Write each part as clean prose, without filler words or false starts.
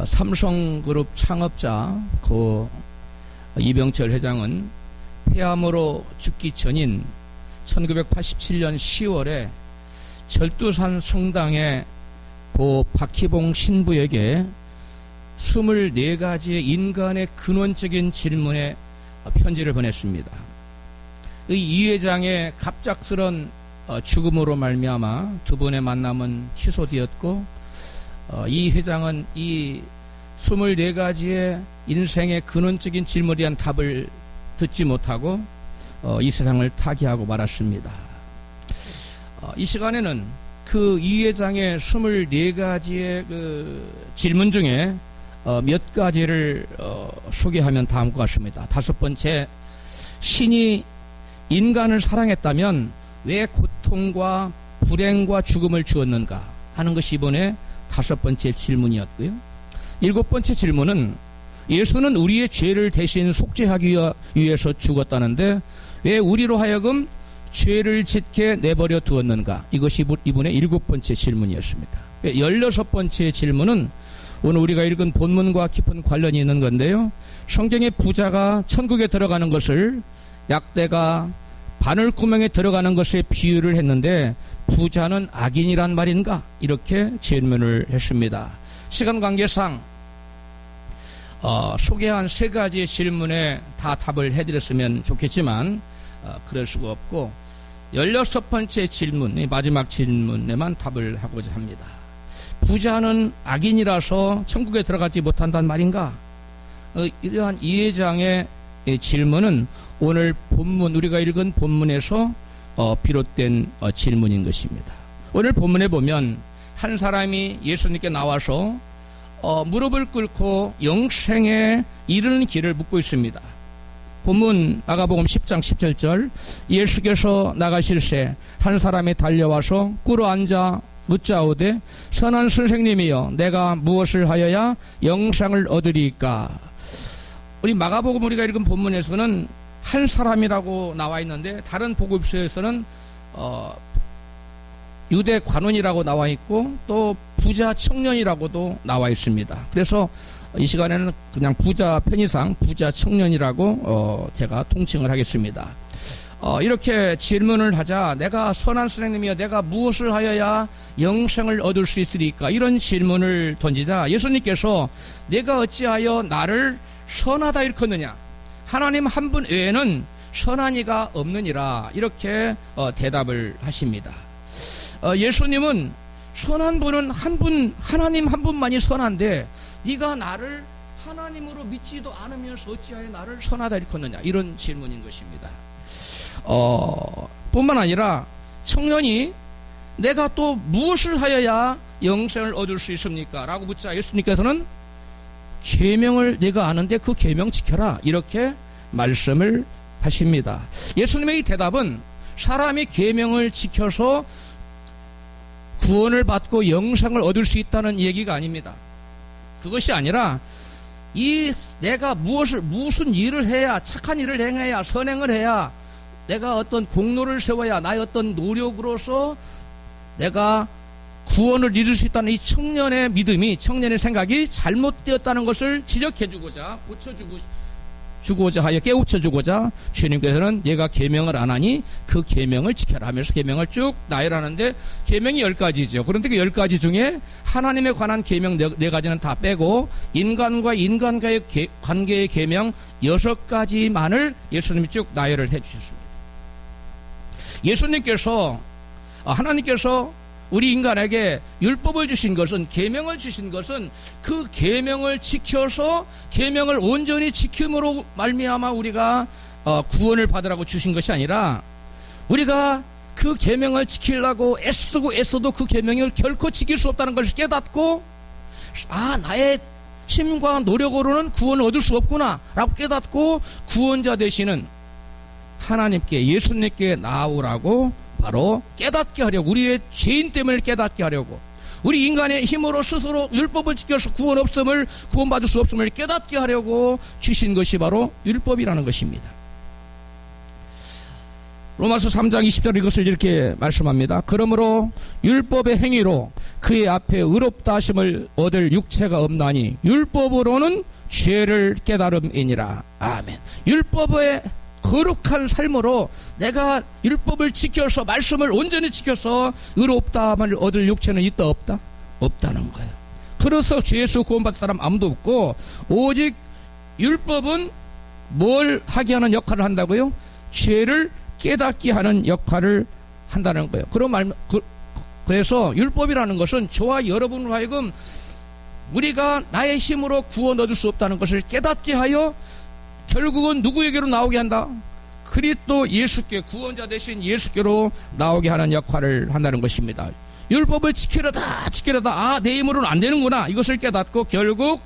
삼성그룹 창업자 고 이병철 회장은 폐암으로 죽기 전인 1987년 10월에 절두산 성당에 고 박희봉 신부에게 24가지의 인간의 근원적인 질문에 편지를 보냈습니다. 이 회장의 갑작스런 죽음으로 말미암아 두 분의 만남은 취소되었고, 이 회장은 이 24가지의 인생의 근원적인 질문에 대한 답을 듣지 못하고 이 세상을 타계하고 말았습니다. 이 시간에는 그 이 회장의 24가지의 그 질문 중에 몇 가지를 소개하면 다음과 같습니다. 다섯 번째, 신이 인간을 사랑했다면 왜 고통과 불행과 죽음을 주었는가 하는 것이 이번에 다섯 번째 질문이었고요. 일곱 번째 질문은 예수는 우리의 죄를 대신 속죄하기 위해서 죽었다는데 왜 우리로 하여금 죄를 짓게 내버려 두었는가, 이것이 이분의 일곱 번째 질문이었습니다. 16번째 질문은 오늘 우리가 읽은 본문과 깊은 관련이 있는 건데요, 성경의 부자가 천국에 들어가는 것을 약대가 바늘구멍에 들어가는 것에 비유를 했는데 부자는 악인이란 말인가, 이렇게 질문을 했습니다. 시간 관계상 소개한 세 가지의 질문에 다 답을 해드렸으면 좋겠지만 그럴 수가 없고 16번째 질문, 마지막 질문에만 답을 하고자 합니다. 부자는 악인이라서 천국에 들어가지 못한다는 말인가? 이러한 이 회장의 질문은 오늘 본문, 우리가 읽은 본문에서 비롯된 질문인 것입니다. 오늘 본문에 보면 한 사람이 예수님께 나와서 무릎을 꿇고 영생에 이르는 길을 묻고 있습니다. 본문 마가복음 10장 17절, 예수께서 나가실새 한 사람이 달려와서 꿇어 앉아 묻자오되 선한 선생님이여 내가 무엇을 하여야 영생을 얻으리이까. 우리 마가복음 우리가 읽은 본문에서는 한 사람이라고 나와 있는데 다른 복음서에서는 유대 관원이라고 나와 있고 또 부자 청년이라고도 나와 있습니다. 그래서 이 시간에는 그냥 부자 편의상 부자 청년이라고 제가 통칭을 하겠습니다. 이렇게 질문을 하자 내가 선한 선생님이여 내가 무엇을 하여야 영생을 얻을 수 있으리까, 이런 질문을 던지자 예수님께서 내가 어찌하여 나를 선하다 일컫느냐, 하나님 한 분 외에는 선한 이가 없느니라, 이렇게 대답을 하십니다. 예수님은 선한 분은 한 분, 하나님 한 분만이 선한데 네가 나를 하나님으로 믿지도 않으면서 어찌하여 나를 선하다 일컫느냐, 이런 질문인 것입니다. 뿐만 아니라 청년이 내가 또 무엇을 하여야 영생을 얻을 수 있습니까? 라고 묻자 예수님께서는 계명을 내가 아는데 그 계명 지켜라, 이렇게 말씀을 하십니다. 예수님의 이 대답은 사람이 계명을 지켜서 구원을 받고 영생을 얻을 수 있다는 얘기가 아닙니다. 그것이 아니라 내가 무슨 일을 해야, 착한 일을 행해야, 선행을 해야, 내가 어떤 공로를 세워야, 나의 어떤 노력으로서 내가 구원을 이룰 수 있다는 이 청년의 믿음이, 청년의 생각이 잘못되었다는 것을 지적해주고자, 고쳐주고자 하여 깨우쳐주고자 주님께서는 얘가 계명을 안 하니 그 계명을 지켜라 하면서 계명을 쭉 나열하는데 계명이 10가지죠. 그런데 그 10가지 중에 하나님에 관한 계명 4가지는 다 빼고 인간과 인간과의 관계의 계명 6가지만을 예수님이 쭉 나열을 해주셨습니다. 하나님께서 우리 인간에게 율법을 주신 것은, 계명을 주신 것은 그 계명을 지켜서 계명을 온전히 지킴으로 말미암아 우리가 구원을 받으라고 주신 것이 아니라 우리가 그 계명을 지키려고 애써도 그 계명을 결코 지킬 수 없다는 것을 깨닫고 나의 힘과 노력으로는 구원을 얻을 수 없구나 라고 깨닫고 구원자 되시는 하나님께, 예수님께 나오라고 바로 깨닫게 하려고, 우리의 죄인 때문에 깨닫게 하려고, 우리 인간의 힘으로 스스로 율법을 지켜서 구원받을 수 없음을 깨닫게 하려고 주신 것이 바로 율법이라는 것입니다. 로마서 3장 20절 이것을 이렇게 말씀합니다. 그러므로 율법의 행위로 그의 앞에 의롭다 하심을 얻을 육체가 없나니 율법으로는 죄를 깨달음이니라. 아멘. 율법의 거룩한 삶으로 내가 율법을 지켜서 말씀을 온전히 지켜서 의롭다함을 얻을 육체는 있다 없다? 없다는 거예요. 그래서 죄에서 구원받을 사람 아무도 없고 오직 율법은 뭘 하게 하는 역할을 한다고요? 죄를 깨닫게 하는 역할을 한다는 거예요. 그래서 율법이라는 것은 저와 여러분을 하여금 우리가 나의 힘으로 구원 얻을 수 없다는 것을 깨닫게 하여 결국은 누구에게로 나오게 한다? 그리스도 예수께, 구원자 되신 예수께로 나오게 하는 역할을 한다는 것입니다. 율법을 지키려다 내 힘으로는 안 되는구나 이것을 깨닫고 결국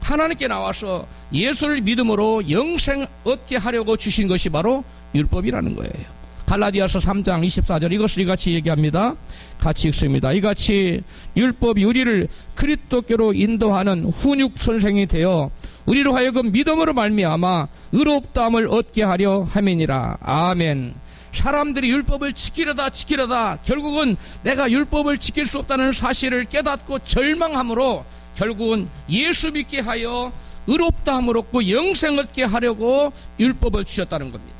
하나님께 나와서 예수를 믿음으로 영생 얻게 하려고 주신 것이 바로 율법이라는 거예요. 갈라디아서 3장 24절 이것을 이같이 얘기합니다. 같이 읽습니다. 이같이 율법이 우리를 그리스도께로 인도하는 훈육 선생이 되어 우리로 하여금 믿음으로 말미암아 의롭다함을 얻게 하려 함이니라. 아멘. 사람들이 율법을 지키려다 결국은 내가 율법을 지킬 수 없다는 사실을 깨닫고 절망함으로 결국은 예수 믿게 하여 의롭다함을 얻고 영생 얻게 하려고 율법을 주셨다는 겁니다.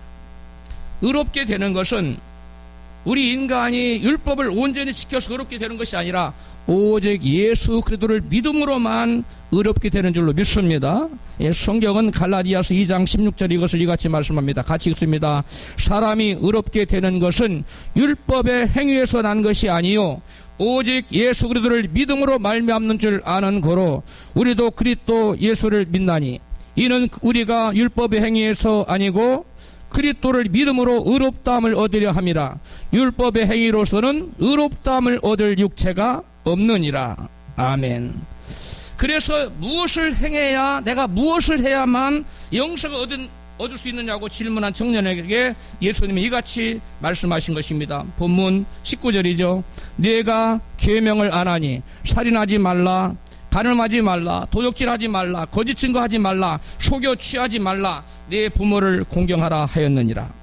의롭게 되는 것은 우리 인간이 율법을 온전히 지켜서 의롭게 되는 것이 아니라 오직 예수 그리스도를 믿음으로만 의롭게 되는 줄로 믿습니다. 성경은 갈라디아서 2장 16절 이것을 이같이 말씀합니다. 같이 읽습니다. 사람이 의롭게 되는 것은 율법의 행위에서 난 것이 아니요 오직 예수 그리스도를 믿음으로 말미암는 줄 아는 고로 우리도 그리스도 예수를 믿나니 이는 우리가 율법의 행위에서 아니고 그리스도를 믿음으로 의롭다함을 얻으려 함이라. 율법의 행위로서는 의롭다함을 얻을 육체가 없느니라. 아멘. 그래서 무엇을 행해야 내가 무엇을 해야만 영생을 얻을 수 있느냐고 질문한 청년에게 예수님이 이같이 말씀하신 것입니다. 본문 19절이죠. 네가 계명을 안 하니 살인하지 말라, 간음하지 말라, 도둑질하지 말라, 거짓 증거하지 말라, 속여 취하지 말라, 네 부모를 공경하라 하였느니라.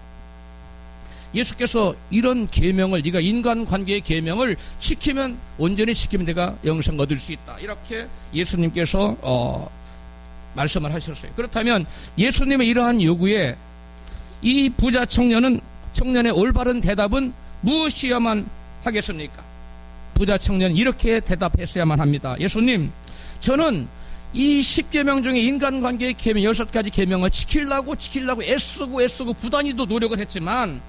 예수께서 이런 계명을 네가 인간관계의 계명을 지키면 온전히 지키면 내가 영생 얻을 수 있다. 이렇게 예수님께서 말씀을 하셨어요. 그렇다면 예수님의 이러한 요구에 이 부자 청년의 올바른 대답은 무엇이어야만 하겠습니까? 부자 청년은 이렇게 대답했어야만 합니다. 예수님, 저는 이 10계명 중에 인간관계의 계명 6가지 계명을 지키려고 애쓰고 부단히도 노력을 했지만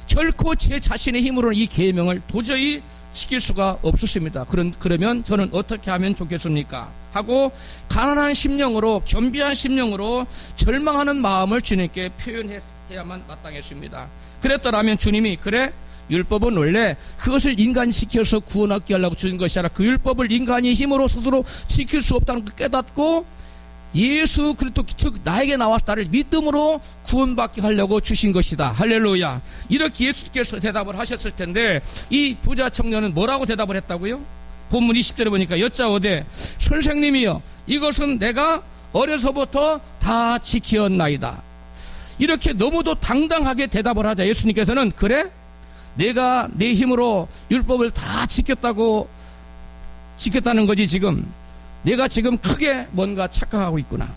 결코 제 자신의 힘으로는 이 계명을 도저히 지킬 수가 없었습니다. 그러면 저는 어떻게 하면 좋겠습니까? 하고 가난한 심령으로, 겸비한 심령으로 절망하는 마음을 주님께 표현해야만 마땅했습니다. 그랬더라면 주님이 그래? 율법은 원래 그것을 인간이 지켜서 구원 얻게 하려고 주신 것이 아니라 그 율법을 인간이 힘으로 스스로 지킬 수 없다는 걸 깨닫고 예수 그리스도 즉 나에게 나와서 나를 믿음으로 구원받게 하려고 주신 것이다. 할렐루야. 이렇게 예수께서 대답을 하셨을 텐데 이 부자 청년은 뭐라고 대답을 했다고요? 본문 20절에 보니까 여짜오되 선생님이여 이것은 내가 어려서부터 다 지키었나이다. 이렇게 너무도 당당하게 대답을 하자 예수님께서는 그래? 내가 내 힘으로 율법을 다 지켰다는 거지 지금. 내가 지금 크게 뭔가 착각하고 있구나.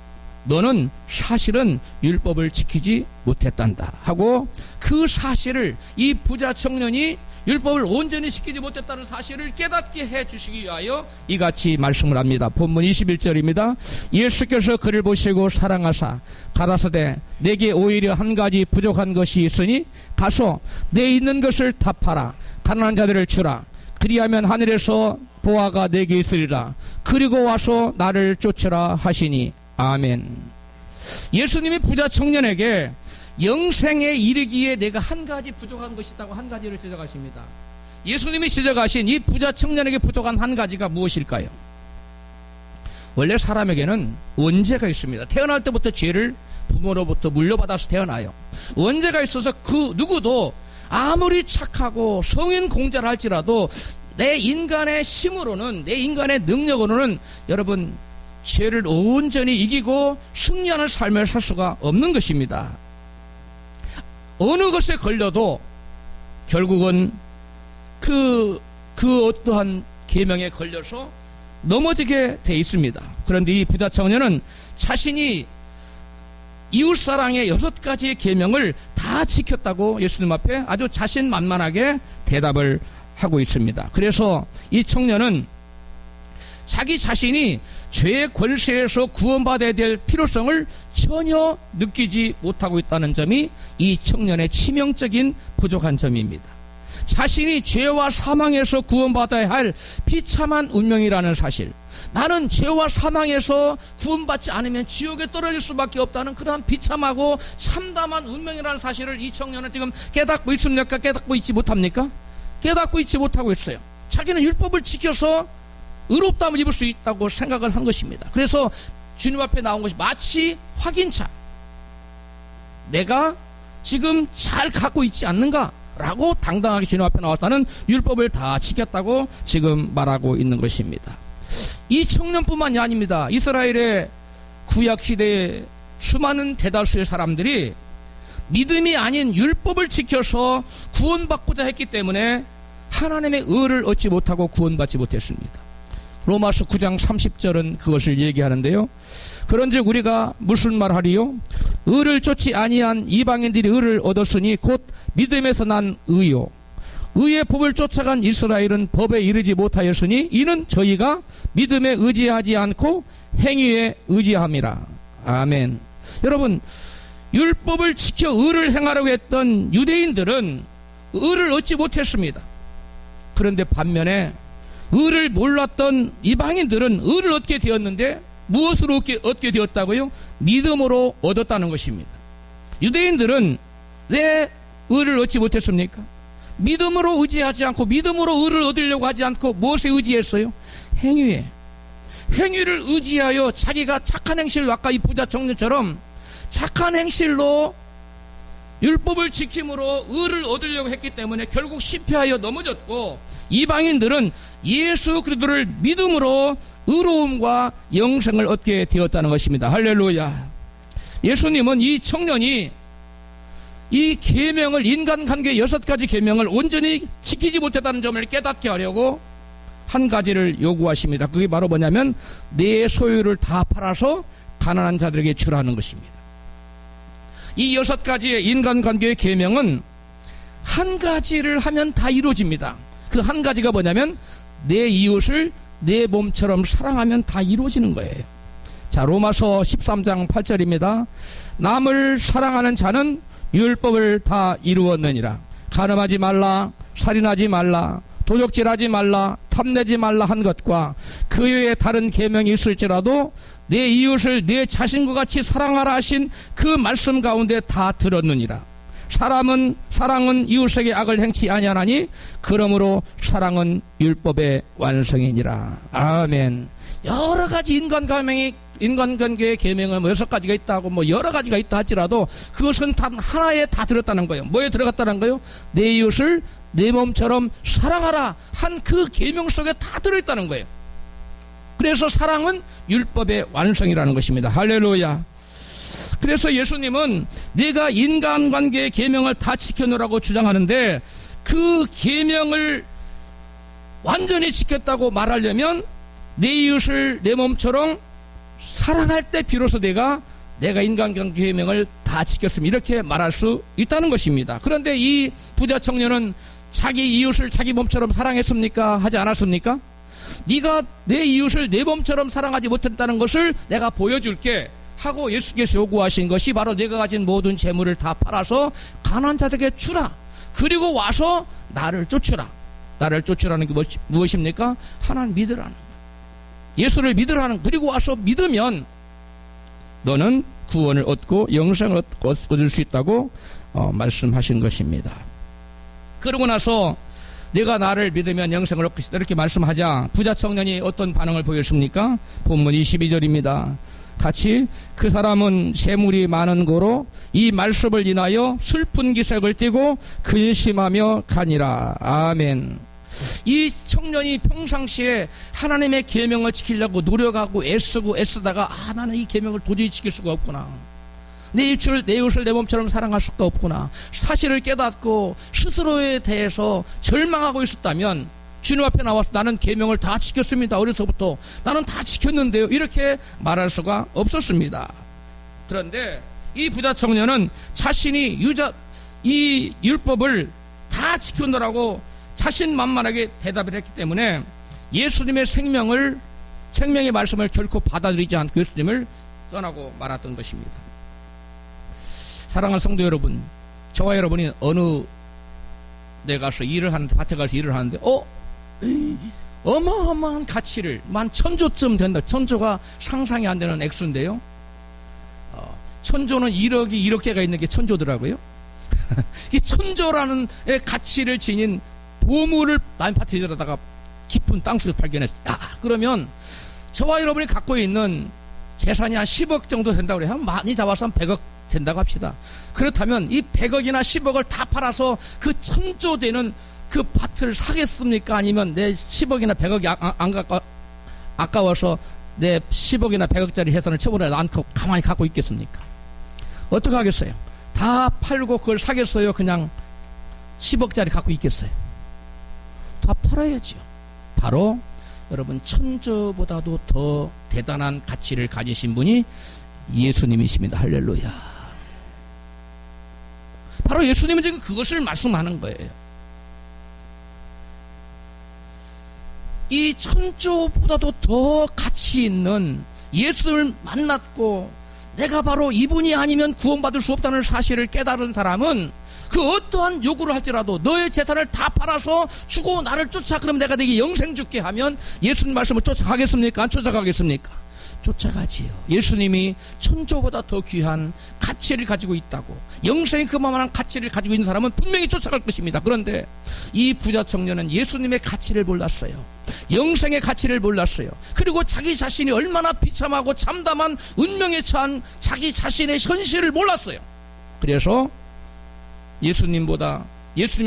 너는 사실은 율법을 지키지 못했단다 하고 그 사실을 이 부자 청년이 율법을 온전히 지키지 못했다는 사실을 깨닫게 해주시기 위하여 이같이 말씀을 합니다. 본문 21절입니다. 예수께서 그를 보시고 사랑하사 가라사대 내게 오히려 한 가지 부족한 것이 있으니 가서 내 있는 것을 다 팔아 가난한 자들을 주라. 그리하면 하늘에서 보화가 내게 있으리라. 그리고 와서 나를 쫓으라 하시니 아멘. 예수님이 부자 청년에게 영생에 이르기에 내가 한 가지 부족한 것이 있다고 한 가지를 지적하십니다. 예수님이 지적하신 이 부자 청년에게 부족한 한 가지가 무엇일까요? 원래 사람에게는 원죄가 있습니다. 태어날 때부터 죄를 부모로부터 물려받아서 태어나요. 원죄가 있어서 그 누구도 아무리 착하고 성인 공자를 할지라도 내 인간의 힘으로는, 내 인간의 능력으로는 여러분 죄를 온전히 이기고 승리하는 삶을 살 수가 없는 것입니다. 어느 것에 걸려도 결국은 그 어떠한 계명에 걸려서 넘어지게 돼 있습니다. 그런데 이 부자 청년은 자신이 이웃사랑의 6가지의 계명을 다 지켰다고 예수님 앞에 아주 자신만만하게 대답을 하고 있습니다. 그래서 이 청년은 자기 자신이 죄의 권세에서 구원받아야 될 필요성을 전혀 느끼지 못하고 있다는 점이 이 청년의 치명적인 부족한 점입니다. 자신이 죄와 사망에서 구원받아야 할 비참한 운명이라는 사실, 나는 죄와 사망에서 구원받지 않으면 지옥에 떨어질 수밖에 없다는 그러한 비참하고 참담한 운명이라는 사실을 이 청년은 지금 깨닫고 있습니까? 깨닫고 있지 못합니까? 깨닫고 있지 못하고 있어요. 자기는 율법을 지켜서 의롭다함을 입을 수 있다고 생각을 한 것입니다. 그래서 주님 앞에 나온 것이 마치 확인차, 내가 지금 잘 갖고 있지 않는가? 라고 당당하게 주님 앞에 나왔다는 율법을 다 지켰다고 지금 말하고 있는 것입니다. 이 청년뿐만이 아닙니다. 이스라엘의 구약시대의 수많은 대다수의 사람들이 믿음이 아닌 율법을 지켜서 구원받고자 했기 때문에 하나님의 의를 얻지 못하고 구원받지 못했습니다. 로마서 9장 30절은 그것을 얘기하는데요. 그런즉 우리가 무슨 말하리요? 의를 쫓지 아니한 이방인들이 의를 얻었으니 곧 믿음에서 난 의요. 의의 법을 쫓아간 이스라엘은 법에 이르지 못하였으니 이는 저희가 믿음에 의지하지 않고 행위에 의지함이라. 아멘. 여러분, 율법을 지켜 의를 행하려고 했던 유대인들은 의를 얻지 못했습니다. 그런데 반면에 의를 몰랐던 이방인들은 의를 얻게 되었는데 무엇으로 얻게 되었다고요? 믿음으로 얻었다는 것입니다. 유대인들은 왜 의를 얻지 못했습니까? 믿음으로 의지하지 않고 믿음으로 의를 얻으려고 하지 않고 무엇에 의지했어요? 행위에. 행위를 의지하여 자기가 착한 행실로, 아까 이 부자 청년처럼 착한 행실로 율법을 지킴으로 의를 얻으려고 했기 때문에 결국 실패하여 넘어졌고, 이방인들은 예수 그리스도를 믿음으로 의로움과 영생을 얻게 되었다는 것입니다. 할렐루야. 예수님은 이 청년이 이 계명을, 인간관계 6가지 계명을 온전히 지키지 못했다는 점을 깨닫게 하려고 한 가지를 요구하십니다. 그게 바로 뭐냐면 내 소유를 다 팔아서 가난한 자들에게 주라는 것입니다. 이 6가지의 인간관계의 계명은 한 가지를 하면 다 이루어집니다. 그 한 가지가 뭐냐면 내 이웃을 내 몸처럼 사랑하면 다 이루어지는 거예요. 자, 로마서 13장 8절입니다. 남을 사랑하는 자는 율법을 다 이루었느니라. 간음하지 말라, 살인하지 말라, 도적질하지 말라, 탐내지 말라 한 것과 그 외에 다른 계명이 있을지라도 내 이웃을 내 자신과 같이 사랑하라 하신 그 말씀 가운데 다 들었느니라. 사랑은 이웃에게 악을 행치 아니하나니 그러므로 사랑은 율법의 완성이니라. 아멘. 여러 가지 인간관계의 계명은 6가지가 있다고 여러 가지가 있다 할지라도 그것은 단 하나에 다 들었다는 거예요. 뭐에 들어갔다는 거예요? 내 이웃을 내 몸처럼 사랑하라 한 그 계명 속에 다 들어있다는 거예요. 그래서 사랑은 율법의 완성이라는 것입니다. 할렐루야. 그래서 예수님은 내가 인간관계의 계명을 다 지켜놓으라고 주장하는데 그 계명을 완전히 지켰다고 말하려면 내 이웃을 내 몸처럼 사랑할 때 비로소 내가 인간관계 계명을 다 지켰습니다. 이렇게 말할 수 있다는 것입니다. 그런데 이 부자 청년은 자기 이웃을 자기 몸처럼 사랑했습니까? 하지 않았습니까? 네가 내 이웃을 내 몸처럼 사랑하지 못했다는 것을 내가 보여줄게 하고 예수께서 요구하신 것이 바로 내가 가진 모든 재물을 다 팔아서 가난한 자들에게 주라. 그리고 와서 나를 쫓으라. 나를 쫓으라는 게 무엇입니까? 하나님 믿으라는 거예요. 예수를 믿으라는, 그리고 와서 믿으면 너는 구원을 얻고 영생을 얻을 수 있다고 말씀하신 것입니다. 그러고 나서 내가 나를 믿으면 영생을 얻고 있다 이렇게 말씀하자 부자 청년이 어떤 반응을 보였습니까? 본문 22절입니다. 같이 그 사람은 재물이 많은 거로 이 말씀을 인하여 슬픈 기색을 띠고 근심하며 가니라. 아멘. 이 청년이 평상시에 하나님의 계명을 지키려고 노력하고 애쓰다가 나는 이 계명을 도저히 지킬 수가 없구나. 내 이웃을 내 몸처럼 사랑할 수가 없구나. 사실을 깨닫고 스스로에 대해서 절망하고 있었다면 주님 앞에 나와서 나는 계명을 다 지켰습니다. 어려서부터 나는 다 지켰는데요. 이렇게 말할 수가 없었습니다. 그런데 이 부자 청년은 자신이 이 율법을 다 지켰노라고 자신만만하게 대답을 했기 때문에 예수님의 생명의 말씀을 결코 받아들이지 않고 예수님을 떠나고 말았던 것입니다. 사랑하는 성도 여러분, 저와 여러분이 어느 데 가서 밭에 가서 일을 하는데 어마어마한 가치를 천조쯤 된다. 천조가 상상이 안 되는 액수인데요. 천조는 1억 개가 있는 게 천조더라고요. 이 천조라는 가치를 지닌 보물을 남의 밭에 들여다가 깊은 땅속에서 발견했어요. 그러면 저와 여러분이 갖고 있는 재산이 한 10억 정도 된다고 그래요. 많이 잡아서 한 100억 된다고 합시다. 그렇다면 이 100억이나 10억을 다 팔아서 그 천조 되는 그 밭을 사겠습니까? 아니면 내 10억이나 100억이 아까워서 내 10억이나 100억짜리 재산을 처분해 않고 가만히 갖고 있겠습니까? 어떻게 하겠어요? 다 팔고 그걸 사겠어요? 그냥 10억짜리 갖고 있겠어요? 다 팔아야지요. 바로 여러분, 천조보다도 더 대단한 가치를 가지신 분이 예수님이십니다. 할렐루야. 바로 예수님은 지금 그것을 말씀하는 거예요. 이 천조보다도 더 가치 있는 예수를 만났고 내가 바로 이분이 아니면 구원받을 수 없다는 사실을 깨달은 사람은 그 어떠한 요구를 할지라도 너의 재산을 다 팔아서 주고 나를 쫓아, 그럼 내가 네게 영생 주게 하면 예수님 말씀을 쫓아가겠습니까? 안 쫓아가겠습니까? 쫓아가지요. 예수님이 천조보다 더 귀한 가치를 가지고 있다고, 영생이 그만한 가치를 가지고 있는 사람은 분명히 쫓아갈 것입니다. 그런데 이 부자 청년은 예수님의 가치를 몰랐어요. 영생의 가치를 몰랐어요. 그리고 자기 자신이 얼마나 비참하고 참담한 운명에 처한 자기 자신의 현실을 몰랐어요. 그래서 예수님이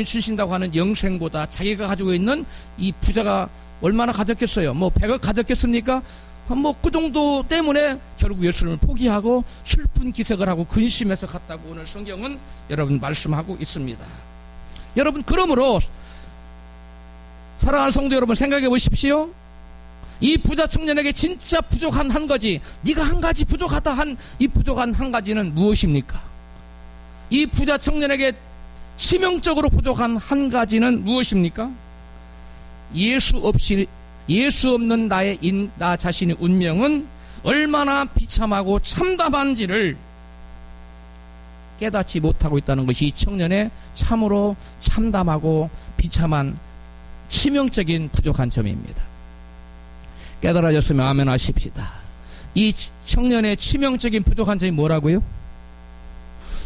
주신다고 하는 영생보다 자기가 가지고 있는 이 부자가 얼마나 가졌겠어요? 100억 가졌겠습니까? 그 정도 때문에 결국 예수님을 포기하고 슬픈 기색을 하고 근심해서 갔다고 오늘 성경은 여러분 말씀하고 있습니다. 여러분, 그러므로 사랑하는 성도 여러분, 생각해 보십시오. 이 부자 청년에게 진짜 부족한 한 가지, 네가 한 가지 부족하다 한 이 부족한 한 가지는 무엇입니까? 이 부자 청년에게 치명적으로 부족한 한 가지는 무엇입니까? 예수 없는 나 자신의 운명은 얼마나 비참하고 참담한지를 깨닫지 못하고 있다는 것이 이 청년의 참으로 참담하고 비참한 치명적인 부족한 점입니다. 깨달아졌으면 아멘 하십시다. 이 청년의 치명적인 부족한 점이 뭐라고요?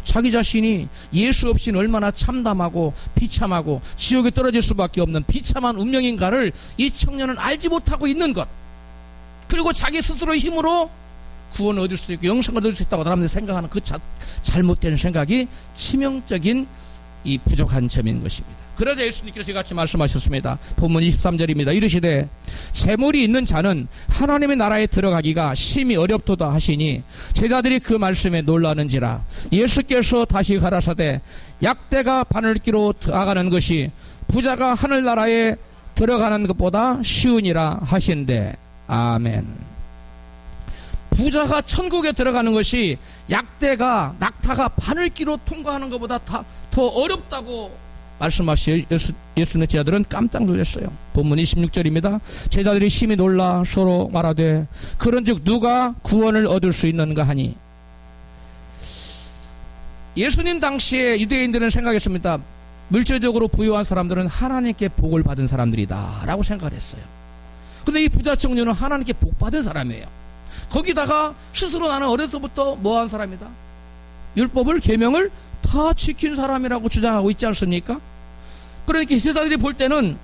자기 자신이 예수 없이는 얼마나 참담하고 비참하고 지옥에 떨어질 수밖에 없는 비참한 운명인가를 이 청년은 알지 못하고 있는 것, 그리고 자기 스스로의 힘으로 구원을 얻을 수 있고 영생을 얻을 수 있다고 사람들이 생각하는 그 잘못된 생각이 치명적인 이 부족한 점인 것입니다. 그러자 예수님께서 이같이 말씀하셨습니다. 본문 23절입니다. 이르시되 재물이 있는 자는 하나님의 나라에 들어가기가 심히 어렵도다 하시니 제자들이 그 말씀에 놀라는지라. 예수께서 다시 가라사대 약대가 바늘기로 들어가는 것이 부자가 하늘나라에 들어가는 것보다 쉬우니라 하신대. 아멘. 부자가 천국에 들어가는 것이 낙타가 바늘기로 통과하는 것보다 더 어렵다고 말씀하시오. 예수님의 제자들은 깜짝 놀랐어요. 본문 26절입니다. 제자들이 심히 놀라 서로 말하되 그런즉 누가 구원을 얻을 수 있는가 하니. 예수님 당시에 유대인들은 생각했습니다. 물질적으로 부유한 사람들은 하나님께 복을 받은 사람들이다 라고 생각을 했어요. 그런데 이 부자 청년은 하나님께 복 받은 사람이에요. 거기다가 스스로 나는 어려서부터 뭐한 사람이다, 율법을 계명을 다 지킨 사람이라고 주장하고 있지 않습니까? 그러니까 제자들이 볼 때는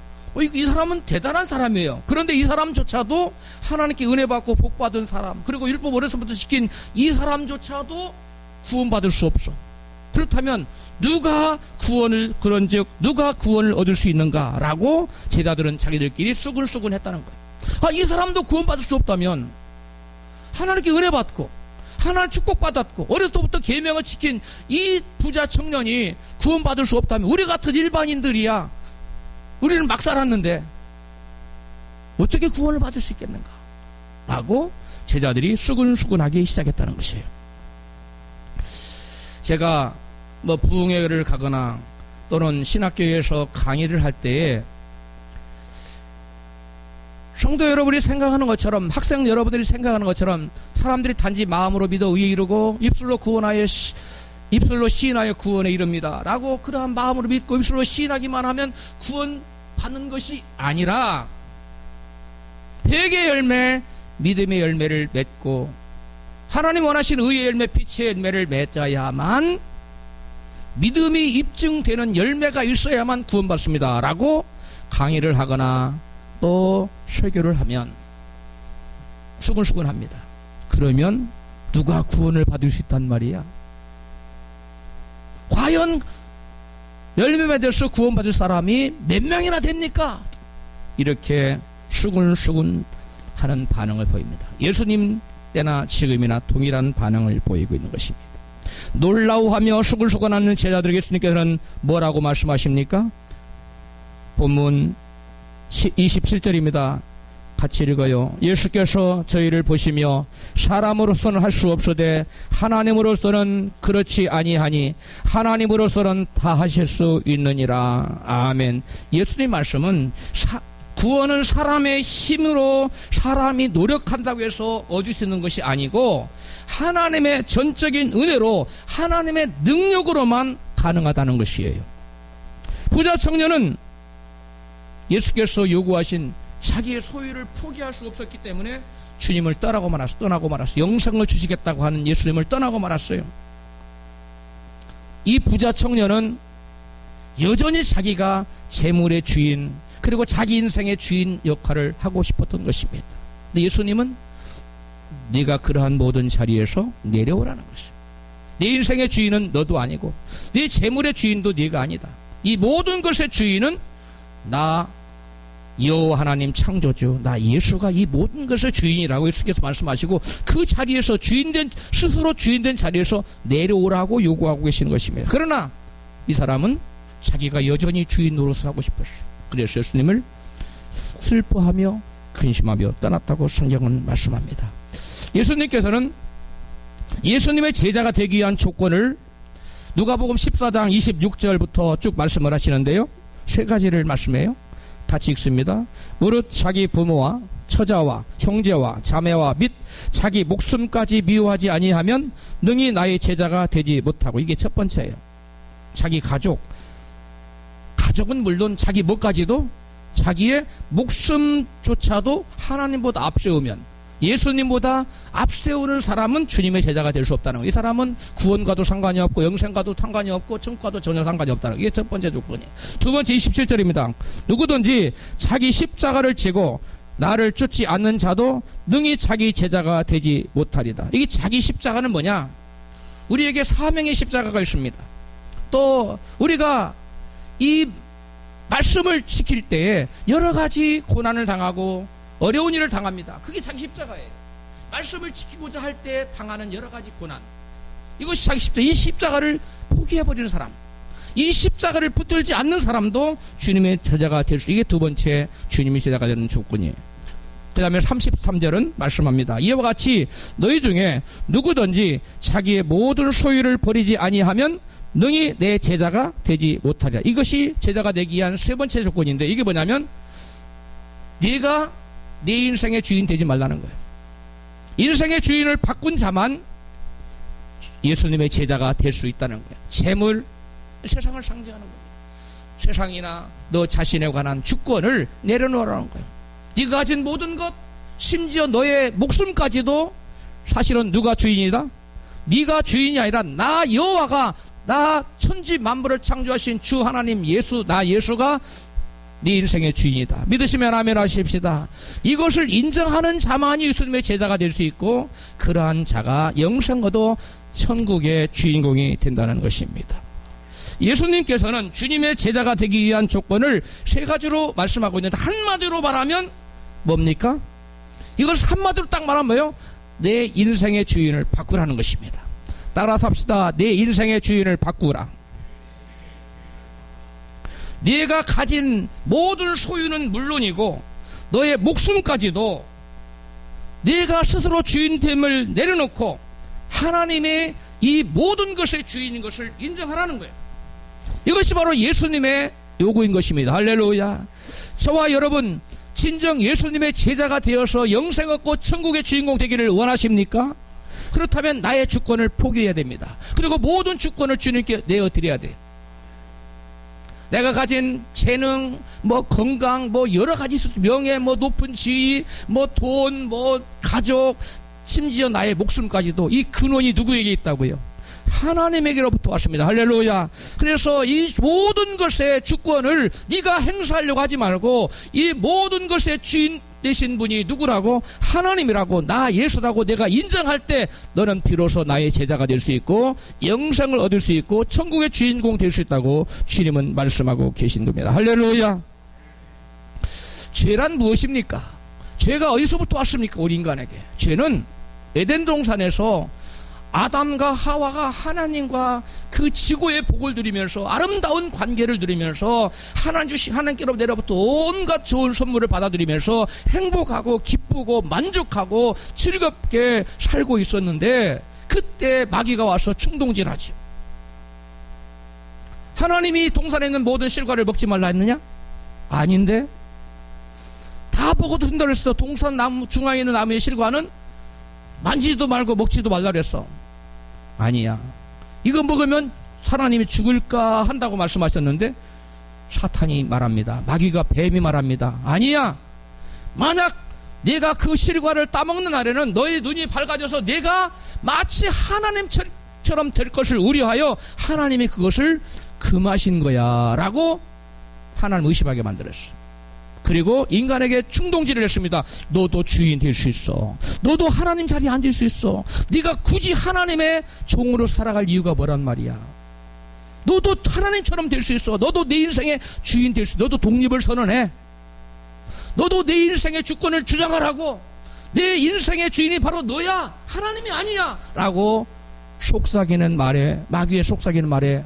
이 사람은 대단한 사람이에요. 그런데 이 사람조차도 하나님께 은혜 받고 복 받은 사람, 그리고 율법 어려서부터 지킨 이 사람조차도 구원받을 수 없어. 그렇다면 그런즉 누가 구원을 얻을 수 있는가라고 제자들은 자기들끼리 수근수근 했다는 거예요. 이 사람도 구원받을 수 없다면 하나님께 은혜 받고 하나님 축복받았고 어렸을 때부터 계명을 지킨 이 부자 청년이 구원받을 수 없다면 우리 같은 일반인들이야 우리는 막 살았는데 어떻게 구원을 받을 수 있겠는가 라고 제자들이 수근수근하기 시작했다는 것이에요. 제가 뭐 부흥회를 가거나 또는 신학교에서 강의를 할 때에 성도 여러분이 생각하는 것처럼, 학생 여러분들이 생각하는 것처럼 사람들이 단지 마음으로 믿어 의에 이르고 입술로 시인하여 구원에 이릅니다 라고 그러한 마음으로 믿고 입술로 시인하기만 하면 구원 받는 것이 아니라 회개의 열매, 믿음의 열매를 맺고 하나님 원하신 의의 열매, 빛의 열매를 맺어야만 믿음이 입증되는 열매가 있어야만 구원받습니다 라고 강의를 하거나 또 설교를 하면 수근수근합니다. 그러면 누가 구원을 받을 수 있단 말이야? 과연 열매 맺어서 구원받을 사람이 몇 명이나 됩니까? 이렇게 수근수근 하는 반응을 보입니다. 예수님 때나 지금이나 동일한 반응을 보이고 있는 것입니다. 놀라워하며 수근수근하는 제자들에게 예수님께서는 뭐라고 말씀하십니까? 본문 27절입니다. 같이 읽어요. 예수께서 저희를 보시며 사람으로서는 할 수 없으되 하나님으로서는 그렇지 아니하니 하나님으로서는 다 하실 수 있느니라. 아멘. 예수님 말씀은 구원은 사람의 힘으로 사람이 노력한다고 해서 얻을 수 있는 것이 아니고 하나님의 전적인 은혜로 하나님의 능력으로만 가능하다는 것이에요. 부자 청년은 예수께서 요구하신 자기의 소유를 포기할 수 없었기 때문에 주님을 떠나고 말았어. 영생을 주시겠다고 하는 예수님을 떠나고 말았어요. 이 부자 청년은 여전히 자기가 재물의 주인 그리고 자기 인생의 주인 역할을 하고 싶었던 것입니다. 근데 예수님은 네가 그러한 모든 자리에서 내려오라는 것이에요. 네 인생의 주인은 너도 아니고 네 재물의 주인도 네가 아니다. 이 모든 것의 주인은 나 여호와 하나님 창조주 나 예수가 이 모든 것의 주인이라고 예수께서 말씀하시고 그 자리에서 스스로 주인된 자리에서 내려오라고 요구하고 계시는 것입니다. 그러나 이 사람은 자기가 여전히 주인 노릇을 하고 싶었어요. 그래서 예수님을 슬퍼하며 근심하며 떠났다고 성경은 말씀합니다. 예수님께서는 예수님의 제자가 되기 위한 조건을 누가복음 14장 26절부터 쭉 말씀을 하시는데요. 세 가지를 말씀해요. 같이 읽습니다. 무릇 자기 부모와 처자와 형제와 자매와 및 자기 목숨까지 미워하지 아니하면 능히 나의 제자가 되지 못하고, 이게 첫 번째예요. 자기 가족은 물론 자기 뭐까지도 자기의 목숨조차도 하나님보다 앞세우면, 예수님보다 앞세우는 사람은 주님의 제자가 될 수 없다는 거예요. 이 사람은 구원과도 상관이 없고 영생과도 상관이 없고 천국과도 전혀 상관이 없다는 거예요. 이게 첫 번째 조건이에요. 두 번째 27절입니다. 누구든지 자기 십자가를 지고 나를 쫓지 않는 자도 능히 자기 제자가 되지 못하리다. 이게 자기 십자가는 뭐냐? 우리에게 사명의 십자가가 있습니다. 또 우리가 이 말씀을 지킬 때에 여러 가지 고난을 당하고 어려운 일을 당합니다. 그게 자기 십자가예요. 말씀을 지키고자 할 때 당하는 여러 가지 고난, 이것이 자기 십자가. 이 십자가를 포기해버리는 사람, 이 십자가를 붙들지 않는 사람도 주님의 제자가 될 수, 이게 두 번째 주님의 제자가 되는 조건이에요. 그 다음에 33절은 말씀합니다. 이와 같이 너희 중에 누구든지 자기의 모든 소유를 버리지 아니하면 능히 내 제자가 되지 못하리라. 이것이 제자가 되기 위한 세 번째 조건인데, 이게 뭐냐면 네가 네 인생의 주인 되지 말라는 거예요. 인생의 주인을 바꾼 자만 예수님의 제자가 될 수 있다는 거예요. 재물, 세상을 상징하는 겁니다. 세상이나 너 자신에 관한 주권을 내려놓으라는 거예요. 네가 가진 모든 것, 심지어 너의 목숨까지도 사실은 누가 주인이다? 네가 주인이 아니라 나 여호와가, 나 천지 만물을 창조하신 주 하나님 예수, 나 예수가 네 인생의 주인이다. 믿으시면 아멘 하십시다. 이것을 인정하는 자만이 예수님의 제자가 될 수 있고, 그러한 자가 영생과도 천국의 주인공이 된다는 것입니다. 예수님께서는 주님의 제자가 되기 위한 조건을 세 가지로 말씀하고 있는데, 한마디로 말하면 뭡니까? 이걸 한마디로 딱 말하면 뭐예요? 내 인생의 주인을 바꾸라는 것입니다. 따라서 합시다. 내 인생의 주인을 바꾸라. 네가 가진 모든 소유는 물론이고 너의 목숨까지도 네가 스스로 주인됨을 내려놓고 하나님의 이 모든 것의 주인인 것을 인정하라는 거예요. 이것이 바로 예수님의 요구인 것입니다. 할렐루야. 저와 여러분 진정 예수님의 제자가 되어서 영생 얻고 천국의 주인공 되기를 원하십니까? 그렇다면 나의 주권을 포기해야 됩니다. 그리고 모든 주권을 주님께 내어드려야 돼요. 내가 가진 재능, 건강, 여러 가지 명예, 높은 지위, 돈, 가족, 심지어 나의 목숨까지도 이 근원이 누구에게 있다고요? 하나님에게로부터 왔습니다. 할렐루야. 그래서 이 모든 것의 주권을 네가 행사하려고 하지 말고 이 모든 것의 주인 되신 분이 누구라고? 하나님이라고, 나 예수라고 내가 인정할 때 너는 비로소 나의 제자가 될 수 있고 영생을 얻을 수 있고 천국의 주인공 될 수 있다고 주님은 말씀하고 계신 겁니다. 할렐루야. 죄란 무엇입니까? 죄가 어디서부터 왔습니까? 우리 인간에게. 죄는 에덴 동산에서 아담과 하와가 하나님과 그 지구의 복을 누리면서 아름다운 관계를 누리면서 하나님께로 내려부터 온갖 좋은 선물을 받아들이면서 행복하고 기쁘고 만족하고 즐겁게 살고 있었는데 그때 마귀가 와서 충동질하죠. 하나님이 동산에 있는 모든 실과를 먹지 말라 했느냐? 아닌데 다 먹어도 된다 그랬어. 동산 나무 중앙에 있는 나무의 실과는 만지지도 말고 먹지도 말라 그랬어. 아니야. 이거 먹으면 하나님이 죽을까 한다고 말씀하셨는데 사탄이 말합니다. 마귀가 뱀이 말합니다. 아니야. 만약 네가 그 실과를 따먹는 날에는 너의 눈이 밝아져서 네가 마치 하나님처럼 될 것을 우려하여 하나님이 그것을 금하신 거야 라고 하나님 의심하게 만들었어. 그리고 인간에게 충동질을 했습니다. 너도 주인 될 수 있어. 너도 하나님 자리에 앉을 수 있어. 네가 굳이 하나님의 종으로 살아갈 이유가 뭐란 말이야. 너도 하나님처럼 될 수 있어. 너도 내 인생의 주인 될 수 있어. 너도 독립을 선언해. 너도 내 인생의 주권을 주장하라고. 내 인생의 주인이 바로 너야. 하나님이 아니야 라고 속삭이는 말에, 마귀의 속삭이는 말에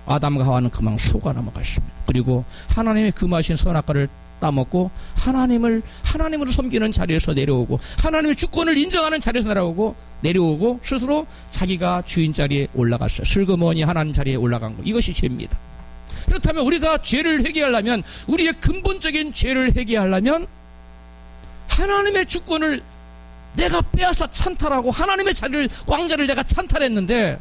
아담과 하와는 그만 속아 넘어갔습니다. 그리고 하나님이 금하신 선악과를 따먹고 하나님으로 섬기는 자리에서 내려오고 하나님의 주권을 인정하는 자리에서 내려오고 스스로 자기가 주인 자리에 올라갔어요. 슬그머니 하나님 자리에 올라간 거. 이것이 죄입니다. 그렇다면 우리가 죄를 회개하려면, 우리의 근본적인 죄를 회개하려면 하나님의 주권을 내가 빼앗아 찬탈하고 하나님의 왕좌를 내가 찬탈했는데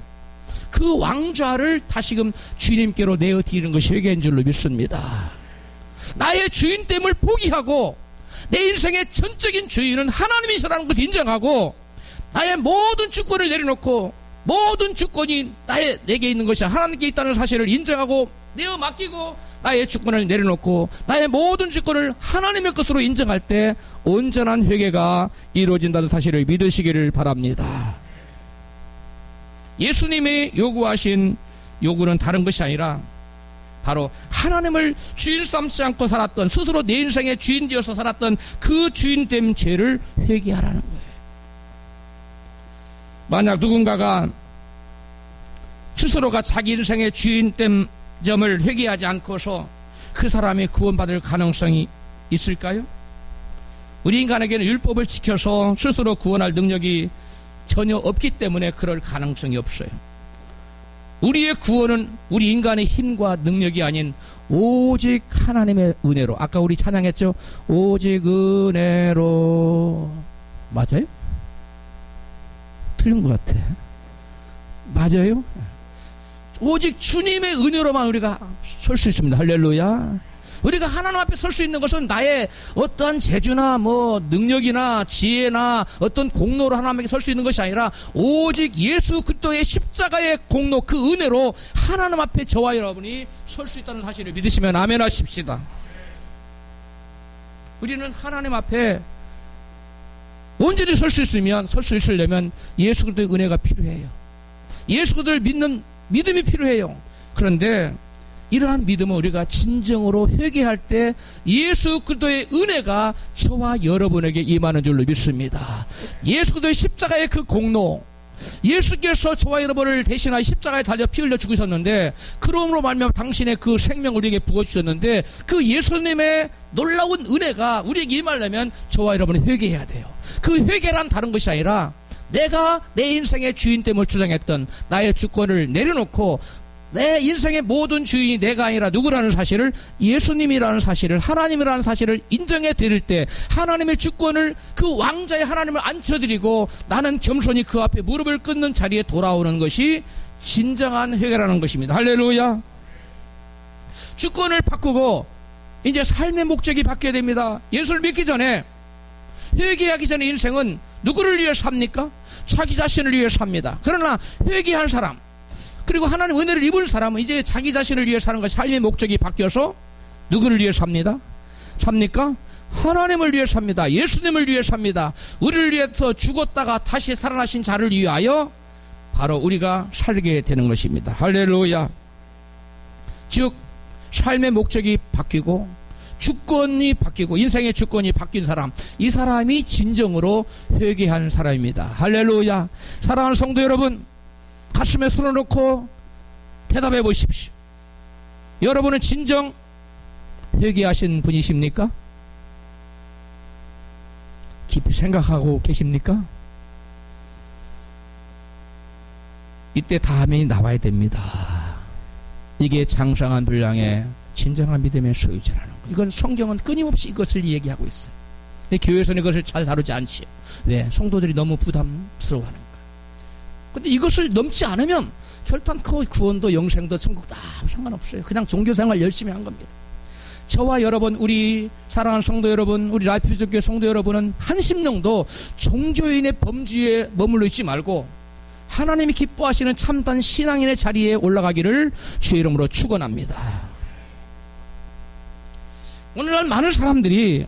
그 왕좌를 다시금 주님께로 내어드리는 것이 회개인 줄로 믿습니다. 나의 주인됨을 포기하고 내 인생의 전적인 주인은 하나님이시라는 것을 인정하고 나의 모든 주권을 내려놓고 모든 주권이 내게 있는 것이 하나님께 있다는 사실을 인정하고 내어 맡기고 나의 주권을 내려놓고 나의 모든 주권을 하나님의 것으로 인정할 때 온전한 회개가 이루어진다는 사실을 믿으시기를 바랍니다. 예수님이 요구하신 요구는 다른 것이 아니라 바로 하나님을 주인 삼지 않고 살았던, 스스로 내 인생의 주인 되어서 살았던 그 주인됨 죄를 회개하라는 거예요. 만약 누군가가 스스로가 자기 인생의 주인됨 점을 회개하지 않고서 그 사람이 구원받을 가능성이 있을까요? 우리 인간에게는 율법을 지켜서 스스로 구원할 능력이 전혀 없기 때문에 그럴 가능성이 없어요. 우리의 구원은 우리 인간의 힘과 능력이 아닌 오직 하나님의 은혜로. 아까 우리 찬양했죠? 오직 은혜로. 맞아요? 틀린 것 같아. 맞아요? 오직 주님의 은혜로만 우리가 설 수 있습니다. 할렐루야. 우리가 하나님 앞에 설 수 있는 것은 나의 어떠한 재주나 능력이나 지혜나 어떤 공로로 하나님에게 설 수 있는 것이 아니라 오직 예수 그리스도의 십자가의 공로, 그 은혜로 하나님 앞에 저와 여러분이 설 수 있다는 사실을 믿으시면 아멘 하십시다. 우리는 하나님 앞에 온전히 설 수 있으려면 예수 그리스도의 은혜가 필요해요. 예수 그리스도를 믿는 믿음이 필요해요. 그런데 이러한 믿음은 우리가 진정으로 회개할 때 예수 그리스도의 은혜가 저와 여러분에게 임하는 줄로 믿습니다. 예수 그리스도의 십자가의 그 공로, 예수께서 저와 여러분을 대신하여 십자가에 달려 피 흘려 죽으셨는데, 그러므로 말미암아 당신의 그 생명을 우리에게 부어주셨는데, 그 예수님의 놀라운 은혜가 우리에게 임하려면 저와 여러분이 회개해야 돼요. 그 회개란 다른 것이 아니라 내가 내 인생의 주인됨을 주장했던 나의 주권을 내려놓고 내 인생의 모든 주인이 내가 아니라 누구라는 사실을, 예수님이라는 사실을, 하나님이라는 사실을 인정해 드릴 때 하나님의 주권을, 그 왕자의 하나님을 앉혀드리고 나는 겸손히 그 앞에 무릎을 꿇는 자리에 돌아오는 것이 진정한 회개라는 것입니다. 할렐루야. 주권을 바꾸고 이제 삶의 목적이 바뀌어야 됩니다. 예수를 믿기 전에, 회개하기 전에 인생은 누구를 위해 삽니까? 자기 자신을 위해 삽니다. 그러나 회개한 사람, 그리고 하나님 은혜를 입은 사람은 이제 자기 자신을 위해 사는 것이 삶의 목적이 바뀌어서 누구를 위해 삽니다? 하나님을 위해 삽니다. 예수님을 위해 삽니다. 우리를 위해서 죽었다가 다시 살아나신 자를 위하여 바로 우리가 살게 되는 것입니다. 할렐루야. 즉 삶의 목적이 바뀌고 주권이 바뀌고 인생의 주권이 바뀐 사람, 이 사람이 진정으로 회개한 사람입니다. 할렐루야. 사랑하는 성도 여러분, 가슴에 손을 놓고 대답해 보십시오. 여러분은 진정 회개하신 분이십니까? 깊이 생각하고 계십니까? 이때 다음이 나와야 됩니다. 이게 장성한 분량의 진정한 믿음의 소유자라는 거. 이건 성경은 끊임없이 이것을 얘기하고 있어요. 교회에서는 이것을 잘 다루지 않지요. 왜? 성도들이 너무 부담스러워하는 거예요. 근데 이것을 넘지 않으면 결단코 구원도 영생도 천국도 아무 상관없어요. 그냥 종교생활 열심히 한 겁니다. 저와 여러분, 우리 사랑하는 성도 여러분, 우리 라이프교회 성도 여러분은 한 심령도 종교인의 범주에 머물러 있지 말고 하나님이 기뻐하시는 참된 신앙인의 자리에 올라가기를 주의 이름으로 축원합니다. 오늘날 많은 사람들이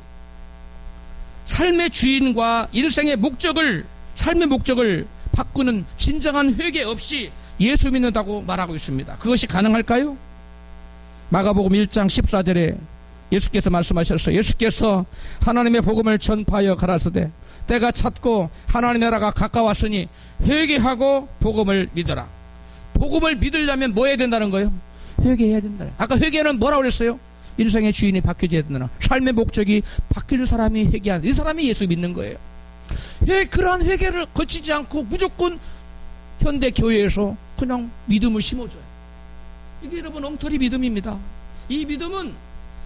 삶의 주인과 일생의 목적을, 삶의 목적을 바꾸는 진정한 회개 없이 예수 믿는다고 말하고 있습니다. 그것이 가능할까요? 마가복음 1장 14절에 예수께서 말씀하셨어요. 예수께서 하나님의 복음을 전파하여 가라사대 때가 찼고 하나님의 나라가 가까웠으니 회개하고 복음을 믿어라. 복음을 믿으려면 뭐 해야 된다는 거예요? 회개해야 된다. 아까 회개는 뭐라고 그랬어요? 인생의 주인이 바뀌어야 된다. 삶의 목적이 바뀌는 사람이 회개하는, 이 사람이 예수 믿는 거예요. 그러한 회개를 거치지 않고 무조건 현대 교회에서 그냥 믿음을 심어줘요. 이게 여러분 엉터리 믿음입니다. 이 믿음은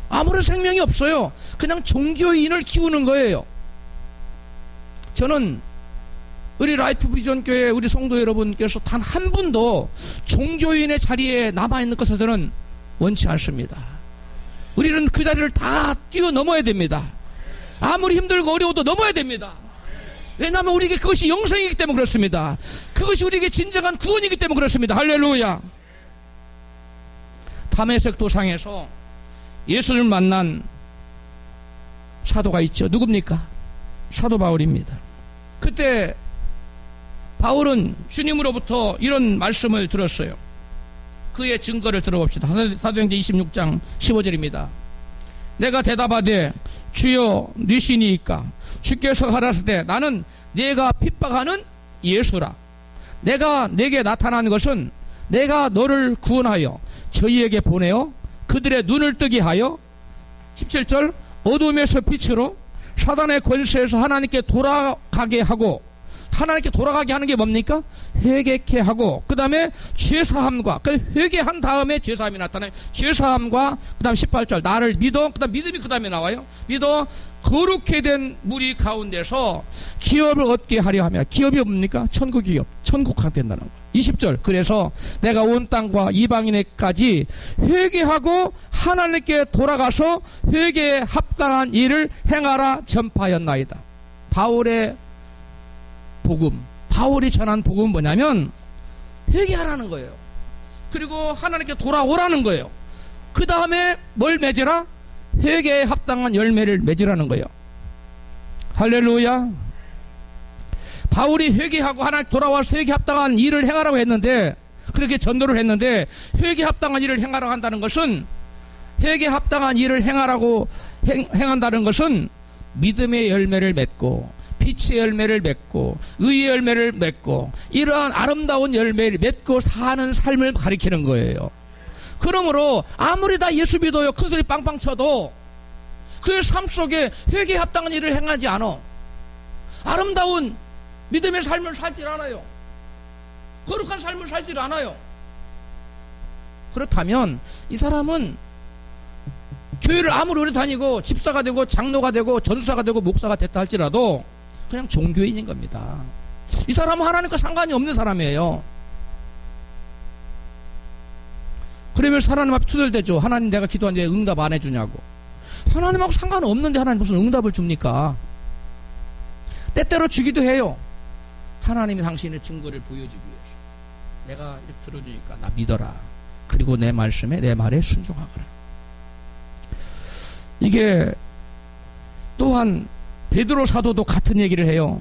아무런 생명이 없어요. 그냥 종교인을 키우는 거예요. 저는 우리 라이프 비전 교회 우리 성도 여러분께서 단 한 분도 종교인의 자리에 남아있는 것을 저는 원치 않습니다. 우리는 그 자리를 다 뛰어넘어야 됩니다. 아무리 힘들고 어려워도 넘어야 됩니다. 왜냐하면 우리에게 그것이 영생이기 때문에 그렇습니다. 그것이 우리에게 진정한 구원이기 때문에 그렇습니다. 할렐루야. 다메섹 도상에서 예수를 만난 사도가 있죠. 누굽니까? 사도 바울입니다. 그때 바울은 주님으로부터 이런 말씀을 들었어요. 그의 증거를 들어봅시다. 사도행전 26장 15절입니다. 내가 대답하되 주여 니시니이까 주께서 가라사대 나는 내가 핍박하는 예수라. 내가 내게 나타난 것은 내가 너를 구원하여 저희에게 보내어 그들의 눈을 뜨게 하여 17절 어둠에서 빛으로 사단의 권세에서 하나님께 돌아가게 하고, 하나님께 돌아가게 하는 게 뭡니까? 회개케 하고, 그 다음에 죄사함과, 회개한 다음에 죄사함이 나타나요. 죄사함과 그 다음 18절 나를 믿어, 그 다음 믿음이 그 다음에 나와요. 믿어 거룩해 된 무리 가운데서 기업을 얻게 하려 하며, 기업이 뭡니까? 천국 기업, 천국화 된다는 거. 20절 그래서 내가 온 땅과 이방인에까지 회개하고 하나님께 돌아가서 회개에 합당한 일을 행하라 전파하였나이다. 바울의 복음, 바울이 전한 복음은 뭐냐면 회개하라는 거예요. 그리고 하나님께 돌아오라는 거예요. 그 다음에 뭘 맺으라? 회개에 합당한 열매를 맺으라는 거예요. 할렐루야. 바울이 회개하고 하나님 돌아와서 회개에 합당한 일을 행하라고 했는데 그렇게 전도를 했는데, 회개 합당한 일을 행하라고 한다는 것은, 회개 합당한 일을 행한다는 것은 믿음의 열매를 맺고 빛의 열매를 맺고 의의 열매를 맺고 이러한 아름다운 열매를 맺고 사는 삶을 가리키는 거예요. 그러므로 아무리 다 예수 믿어요 큰소리 빵빵 쳐도 그 삶 속에 회개에 합당한 일을 행하지 않아. 아름다운 믿음의 삶을 살지 않아요. 거룩한 삶을 살지 않아요. 그렇다면 이 사람은 교회를 아무리 오래 다니고 집사가 되고 장로가 되고 전사가 되고 목사가 됐다 할지라도 그냥 종교인인 겁니다. 이 사람은 하나님과 상관이 없는 사람이에요. 그러면 하나님 앞에 투덜대죠. 하나님 내가 기도하는데 응답 안 해주냐고. 하나님하고 상관없는데 하나님 무슨 응답을 줍니까? 때때로 주기도 해요. 하나님이 당신의 증거를 보여주기 위해서. 내가 이렇게 들어주니까 나 믿어라. 그리고 내 말에 순종하거라. 이게 또한 베드로 사도도 같은 얘기를 해요.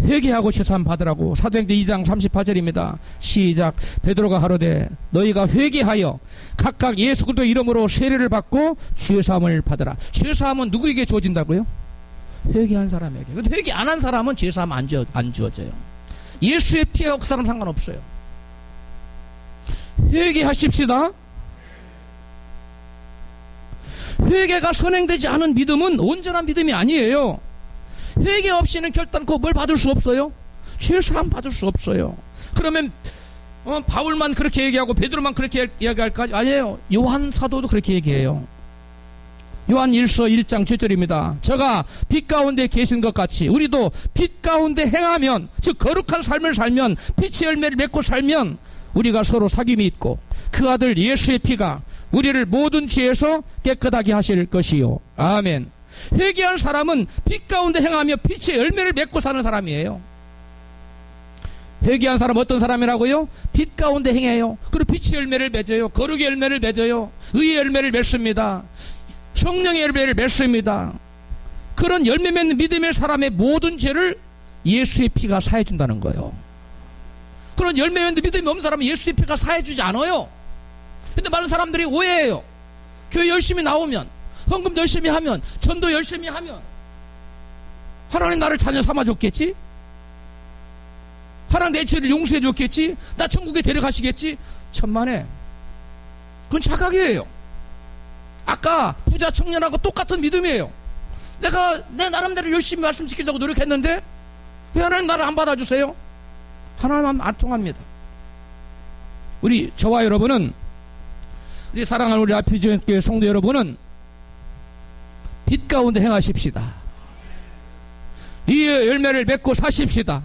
회개하고 시산 받으라고. 사도행전 2장 38절입니다. 시작. 베드로가 가로되 너희가 회개하여 각각 예수 그리스도 이름으로 세례를 받고 죄사함을 받으라. 죄사함은 누구에게 주어진다고요? 회개한 사람에게. 근데 회개 안 한 사람은 죄사함 안 주어져요. 예수의 피가 그 사람 상관없어요. 회개하십시다. 회개가 선행되지 않은 믿음은 온전한 믿음이 아니에요. 회개 없이는 결단코 뭘 받을 수 없어요? 죄사함 받을 수 없어요. 그러면 바울만 그렇게 얘기하고 베드로만 그렇게 얘기할까? 아니에요. 요한 사도도 그렇게 얘기해요. 요한 1서 1장 7절입니다. 저가 빛 가운데 계신 것 같이 우리도 빛 가운데 행하면, 즉 거룩한 삶을 살면, 빛의 열매를 맺고 살면 우리가 서로 사귐이 있고 그 아들 예수의 피가 우리를 모든 죄에서 깨끗하게 하실 것이요. 아멘. 회개한 사람은 빛 가운데 행하며 빛의 열매를 맺고 사는 사람이에요. 회개한 사람 어떤 사람이라고요? 빛 가운데 행해요. 그리고 빛의 열매를 맺어요. 거룩의 열매를 맺어요. 의의 열매를 맺습니다. 성령의 열매를 맺습니다. 그런 열매 맺는 믿음의 사람의 모든 죄를 예수의 피가 사해준다는 거예요. 그런 열매 맺는 믿음이 없는 사람은 예수의 피가 사해주지 않아요. 근데 많은 사람들이 오해해요. 교회 열심히 나오면, 헌금 열심히 하면, 전도 열심히 하면 하나님 나를 자녀 삼아줬겠지? 하나님 내 죄를 용서해줬겠지? 나 천국에 데려가시겠지? 천만에. 그건 착각이에요. 아까 부자 청년하고 똑같은 믿음이에요. 내가 내 나름대로 열심히 말씀시키려고 노력했는데 왜 하나님 나를 안 받아주세요? 하나님 안 통합니다. 저와 여러분은, 우리 사랑하는 우리 아피지교회 성도 여러분은 빛 가운데 행하십시다. 이 열매를 맺고 사십시다.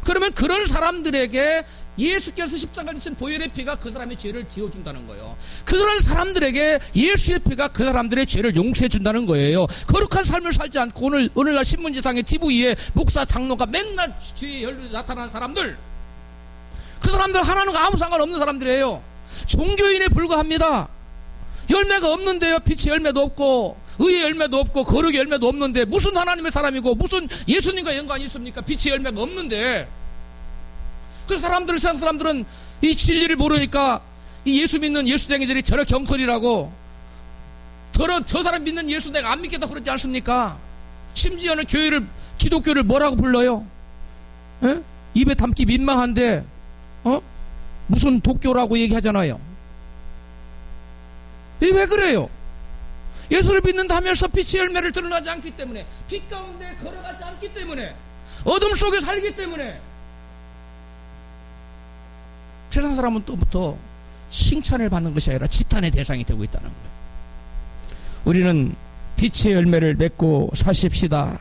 그러면 그런 사람들에게 예수께서 십자가에 지신 보혈의 피가 그 사람의 죄를 지워준다는 거예요. 그런 사람들에게 예수의 피가 그 사람들의 죄를 용서해준다는 거예요. 거룩한 삶을 살지 않고 오늘날 신문지상의 TV에 목사 장로가 맨날 죄에 열려 나타나는 사람들, 그 사람들 하나님과 아무 상관없는 사람들이에요. 종교인에 불과합니다. 열매가 없는데요. 빛의 열매도 없고 의의 열매도 없고 거룩의 열매도 없는데 무슨 하나님의 사람이고 무슨 예수님과 연관이 있습니까? 빛의 열매가 없는데. 그 세상 사람들은 이 진리를 모르니까 이 예수 믿는 예수쟁이들이 저렇게 엉터리라고, 저 사람 믿는 예수 내가 안 믿겠다 그러지 않습니까? 심지어는 기독교를 뭐라고 불러요? 에? 입에 담기 민망한데 무슨 독교라고 얘기하잖아요. 이게 왜 그래요? 예수를 믿는다 하면서 빛의 열매를 드러나지 않기 때문에, 빛 가운데 걸어가지 않기 때문에, 어둠 속에 살기 때문에 세상 사람은 또부터 칭찬을 받는 것이 아니라 지탄의 대상이 되고 있다는 거예요. 우리는 빛의 열매를 맺고 사십시다.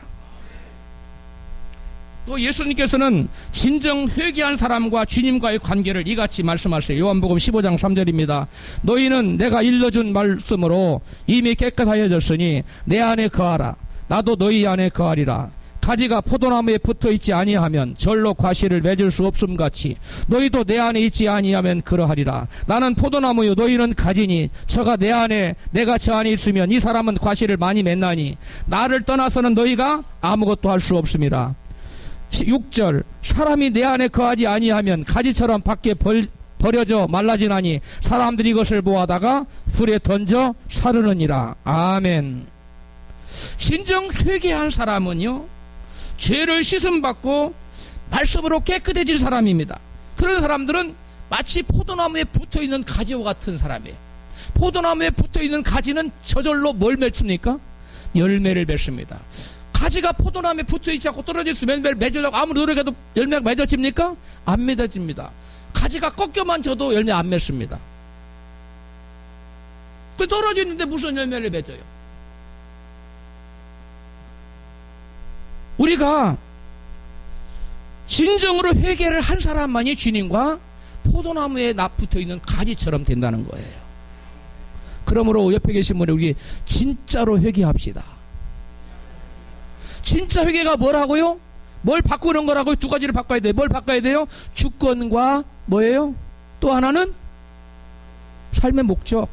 또 예수님께서는 진정 회개한 사람과 주님과의 관계를 이같이 말씀하세요. 요한복음 15장 3절입니다. 너희는 내가 일러준 말씀으로 이미 깨끗하여졌으니 내 안에 거하라. 나도 너희 안에 거하리라. 가지가 포도나무에 붙어있지 아니하면 절로 과실을 맺을 수 없음같이 너희도 내 안에 있지 아니하면 그러하리라. 나는 포도나무요 너희는 가지니 저가 내 안에 내가 저 안에 있으면 이 사람은 과실을 많이 맺나니 나를 떠나서는 너희가 아무것도 할 수 없습니다. 6절 사람이 내 안에 거하지 아니하면 가지처럼 밖에 버려져 말라지나니 사람들이 이것을 모아다가 불에 던져 사르느니라. 아멘. 진정 회개한 사람은요, 죄를 씻음받고 말씀으로 깨끗해질 사람입니다. 그런 사람들은 마치 포도나무에 붙어있는 가지와 같은 사람이에요. 포도나무에 붙어있는 가지는 저절로 뭘 맺습니까? 열매를 맺습니다. 가지가 포도나무에 붙어있지 않고 떨어져서 열매를 맺으려고 아무리 노력해도 열매가 맺어집니까? 안 맺어집니다. 가지가 꺾여만 져도 열매 안 맺습니다. 그 떨어져 있는데 무슨 열매를 맺어요? 우리가 진정으로 회개를 한 사람만이 주님과 포도나무에 붙어있는 가지처럼 된다는 거예요. 그러므로 옆에 계신 분이 우리 진짜로 회개합시다. 진짜 회개가 뭐라고요? 뭘 바꾸는 거라고요? 두 가지를 바꿔야 돼요. 뭘 바꿔야 돼요? 주권과 뭐예요? 또 하나는 삶의 목적.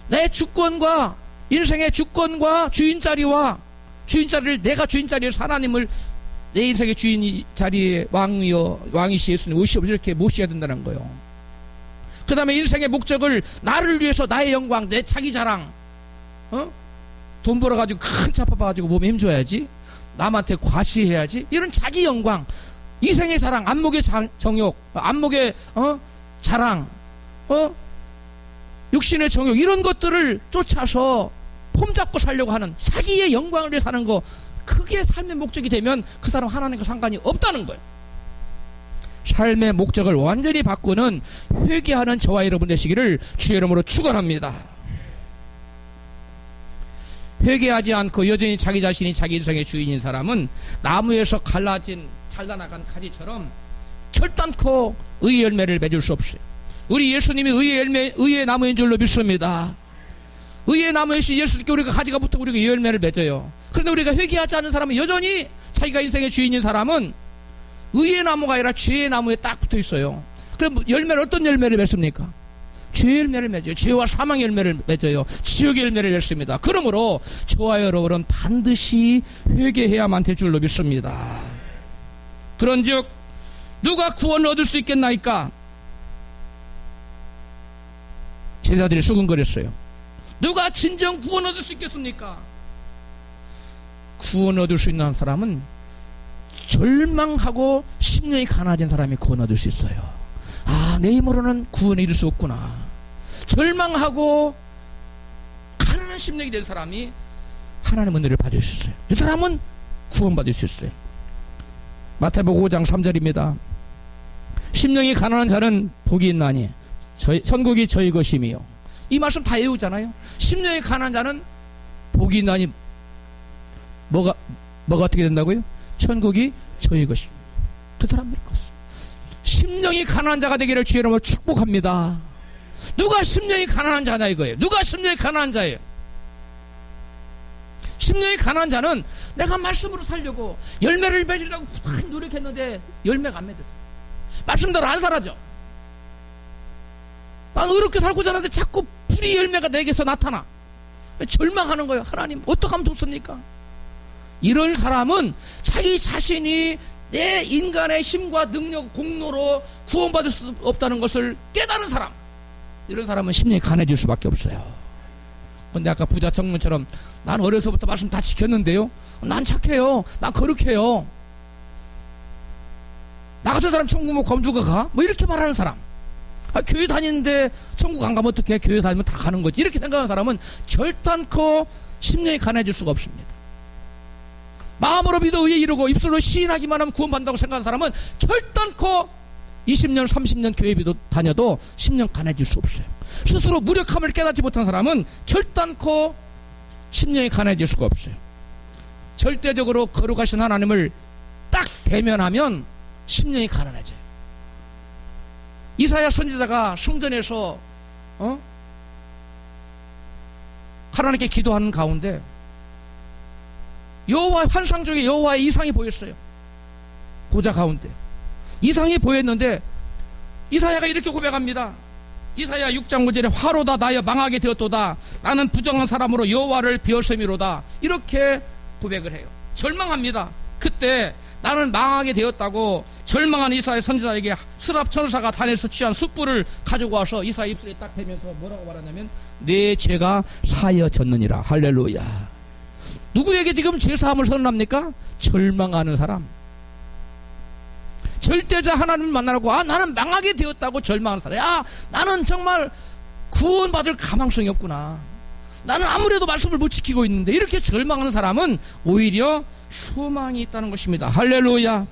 내 주권과 인생의 주권과 주인자리와 주인자리를 내가 주인자리에서 하나님을 내 인생의 주인 자리에 왕이시 예수님 오시옵소서 이렇게 모셔야 된다는 거예요. 그 다음에 인생의 목적을 나를 위해서 나의 영광, 내 자기 자랑, 돈 벌어가지고 큰 차 뽑아가지고 몸에 힘줘야지, 남한테 과시해야지, 이런 자기 영광, 이생의 사랑, 안목의 정욕, 안목의 자랑, 육신의 정욕, 이런 것들을 쫓아서 폼잡고 살려고 하는 자기의 영광을 위해 사는 거, 그게 삶의 목적이 되면 그 사람 하나님과 상관이 없다는 거예요. 삶의 목적을 완전히 바꾸는 회개하는 저와 여러분 되시기를 주의 이름으로 축원합니다. 회개하지 않고 여전히 자기 자신이 자기 인생의 주인인 사람은 나무에서 잘라나간 가지처럼 결단코 의의 열매를 맺을 수 없어요. 우리 예수님이 의의 나무인 줄로 믿습니다. 의의 나무이신 예수님께 우리가 가지가 붙어 우리가 열매를 맺어요. 그런데 우리가 회개하지 않는 사람은 여전히 자기가 인생의 주인인 사람은 의의 나무가 아니라 죄의 나무에 딱 붙어 있어요. 그럼 열매를 어떤 열매를 맺습니까? 죄의 열매를 맺어요. 죄와 사망의 열매를 맺어요. 지옥의 열매를 맺습니다. 그러므로 저와 여러분은 반드시 회개해야만 될 줄로 믿습니다. 그런즉 누가 구원을 얻을 수 있겠나이까? 제자들이 수군거렸어요. 누가 진정 구원 얻을 수 있겠습니까? 구원 얻을 수 있는 사람은 절망하고 심령이 가난해진 사람이 구원 얻을 수 있어요. 아, 내 힘으로는 구원에 이를 수 없구나. 절망하고 가난한 심령이 된 사람이 하나님의 은혜를 받을 수 있어요. 이 사람은 구원받을 수 있어요. 마태복음 5장 3절입니다. 심령이 가난한 자는 복이 있나니 천국이 저희 것임이요. 이 말씀 다 외우잖아요. 심령이 가난한 자는 복이 있나니 뭐가 어떻게 된다고요? 천국이 저희 것입니다. 그 사람들의 것. 심령이 가난한 자가 되기를 주의 이름으로 축복합니다. 누가 심령이 가난한 자냐 이거예요. 누가 심령이 가난한 자예요? 심령이 가난한 자는 내가 말씀으로 살려고 열매를 맺으려고 부탁 노력했는데 열매가 안 맺어져. 말씀대로 안 살아져. 난 어렵게 살고자 하는데 자꾸 불의 열매가 내게서 나타나. 절망하는 거예요. 하나님 어떻게 하면 좋습니까? 이런 사람은 자기 자신이 내 인간의 힘과 능력, 공로로 구원받을 수 없다는 것을 깨달은 사람, 이런 사람은 심령이 가난해질 수밖에 없어요. 근데 아까 부자 청년처럼 난 어려서부터 말씀 다 지켰는데요, 난 착해요, 난 거룩해요, 나 같은 사람 천국 못 가면 누가 가? 뭐 이렇게 말하는 사람, 교회 다니는데 천국 안 가면 어떡해? 교회 다니면 다 가는 거지, 이렇게 생각하는 사람은 결단코 심령이 가난해질 수가 없습니다. 마음으로 믿어 의에 이르고 입술로 시인하기만 하면 구원받는다고 생각하는 사람은 결단코 20년 30년 교회 다녀도 심령 가난해질 수 없어요. 스스로 무력함을 깨닫지 못한 사람은 결단코 심령이 가난해질 수가 없어요. 절대적으로 거룩하신 하나님을 딱 대면하면 심령이 가난해져요. 이사야 선지자가 성전에서 하나님께 기도하는 가운데 여호와 환상 중에 여호와의 이상이 보였어요. 보좌 가운데 이상이 보였는데 이사야가 이렇게 고백합니다. 이사야 6장 5절에 화로다 나여 망하게 되었도다 나는 부정한 사람으로 여호와를 비었음이로다, 이렇게 고백을 해요. 절망합니다. 그때 나는 망하게 되었다고 절망한 이사야 선지자에게 스랍 천사가 단에서 취한 숯불을 가지고 와서 이사 입술에 딱 대면서 뭐라고 말하냐면 내 죄가 사여졌느니라. 할렐루야. 누구에게 지금 죄사함을 선언합니까? 절망하는 사람. 절대자 하나님을 만나라고 나는 망하게 되었다고 절망하는 사람. 나는 정말 구원받을 가망성이 없구나. 나는 아무래도 말씀을 못 지키고 있는데, 이렇게 절망하는 사람은 오히려 소망이 있다는 것입니다. 할렐루야.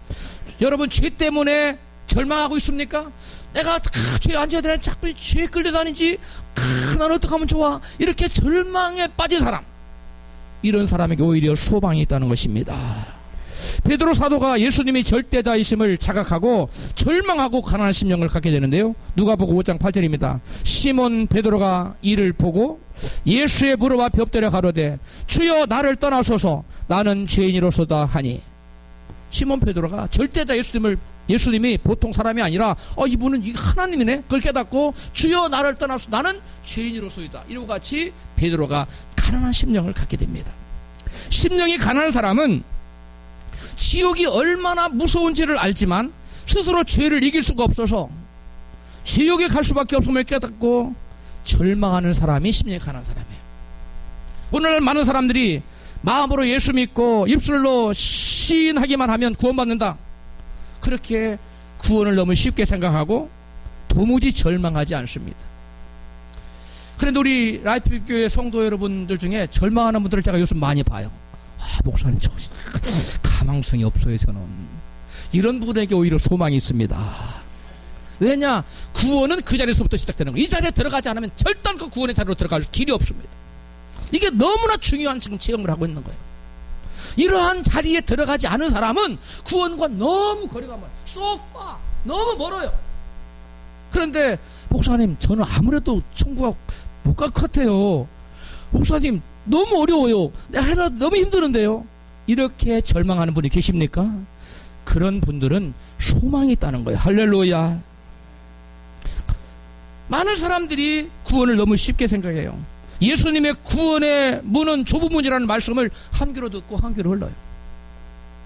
여러분, 죄 때문에 절망하고 있습니까? 내가 죄에 앉아야 되나, 자꾸 죄에 끌려다니지, 나는 어떻게 하면 좋아, 이렇게 절망에 빠진 사람, 이런 사람에게 오히려 소망이 있다는 것입니다. 베드로 사도가 예수님이 절대자이심을 자각하고 절망하고 가난한 심령을 갖게 되는데요, 누가복음 5장 8절입니다. 시몬 베드로가 이를 보고 예수의 무릎 앞에 엎드려 가로되 주여 나를 떠나소서 나는 죄인이로소다 하니. 시몬 베드로가 절대자 예수님이 보통 사람이 아니라 이분은 하나님이네, 그걸 깨닫고 주여 나를 떠나소서 나는 죄인이로소이다, 이와 같이 베드로가 가난한 심령을 갖게 됩니다. 심령이 가난한 사람은 지옥이 얼마나 무서운지를 알지만 스스로 죄를 이길 수가 없어서 지옥에 갈 수밖에 없음을 깨닫고 절망하는 사람이 심령이 가난한 사람이에요. 오늘날 많은 사람들이 마음으로 예수 믿고 입술로 시인하기만 하면 구원받는다, 그렇게 구원을 너무 쉽게 생각하고 도무지 절망하지 않습니다. 그런데 우리 라이프교회 성도 여러분들 중에 절망하는 분들을 제가 요즘 많이 봐요. 목사님, 저 가망성이 없어요. 저는 이런 분에게 오히려 소망이 있습니다. 왜냐? 구원은 그 자리에서부터 시작되는 거예요. 이 자리에 들어가지 않으면 절단 그 구원의 자리로 들어갈 길이 없습니다. 이게 너무나 중요한 지금 체험을 하고 있는 거예요. 이러한 자리에 들어가지 않은 사람은 구원과 너무 거리가 멀어요. 소파 너무 멀어요. 그런데 목사님, 저는 아무래도 천국 못 갈 것 같아요. 목사님, 너무 어려워요. 내가 해라 너무 힘드는데요. 이렇게 절망하는 분이 계십니까? 그런 분들은 소망이 있다는 거예요. 할렐루야. 많은 사람들이 구원을 너무 쉽게 생각해요. 예수님의 구원의 문은 좁은 문이라는 말씀을 한 귀로 듣고 한 귀로 흘러요.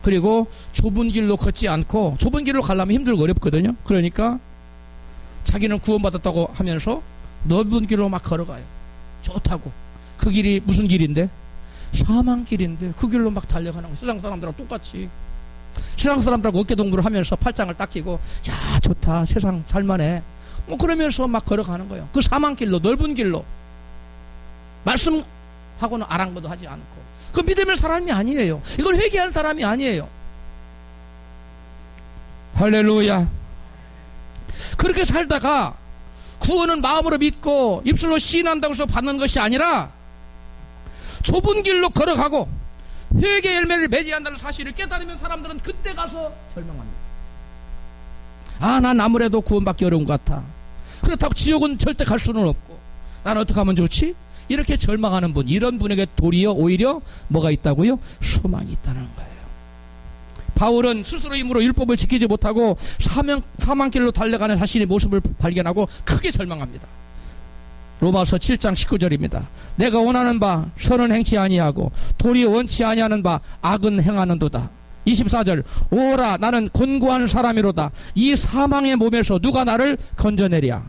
그리고 좁은 길로 걷지 않고, 좁은 길로 가려면 힘들고 어렵거든요. 그러니까 자기는 구원받았다고 하면서 넓은 길로 막 걸어가요. 좋다고. 그 길이 무슨 길인데? 사망길인데 그 길로 막 달려가는 거예요. 세상 사람들하고 똑같이. 세상 사람들하고 어깨동무를 하면서 팔짱을 딱 끼고, 야 좋다, 세상 살만해, 뭐 그러면서 막 걸어가는 거예요. 그 사망길로, 넓은 길로. 말씀하고는 아랑곳도 하지 않고. 그 믿음의 사람이 아니에요. 이걸 회개할 사람이 아니에요. 할렐루야. 그렇게 살다가 구원은 마음으로 믿고 입술로 시인한다고 해서 받는 것이 아니라 좁은 길로 걸어가고 회개 열매를 맺어야 한다는 사실을 깨달으면 사람들은 그때 가서 절망합니다. 난 아무래도 구원받기 어려운 것 같아. 그렇다고 지옥은 절대 갈 수는 없고 나는 어떻게 하면 좋지? 이렇게 절망하는 분, 이런 분에게 도리어 오히려 뭐가 있다고요? 소망이 있다는 거예요. 바울은 스스로 힘으로 율법을 지키지 못하고 사망길로 달려가는 자신의 모습을 발견하고 크게 절망합니다. 로마서 7장 19절입니다. 내가 원하는 바 선은 행치 아니하고 도리어 원치 아니하는 바 악은 행하는도다. 24절 오라 나는 곤고한 사람이로다. 이 사망의 몸에서 누가 나를 건져내랴.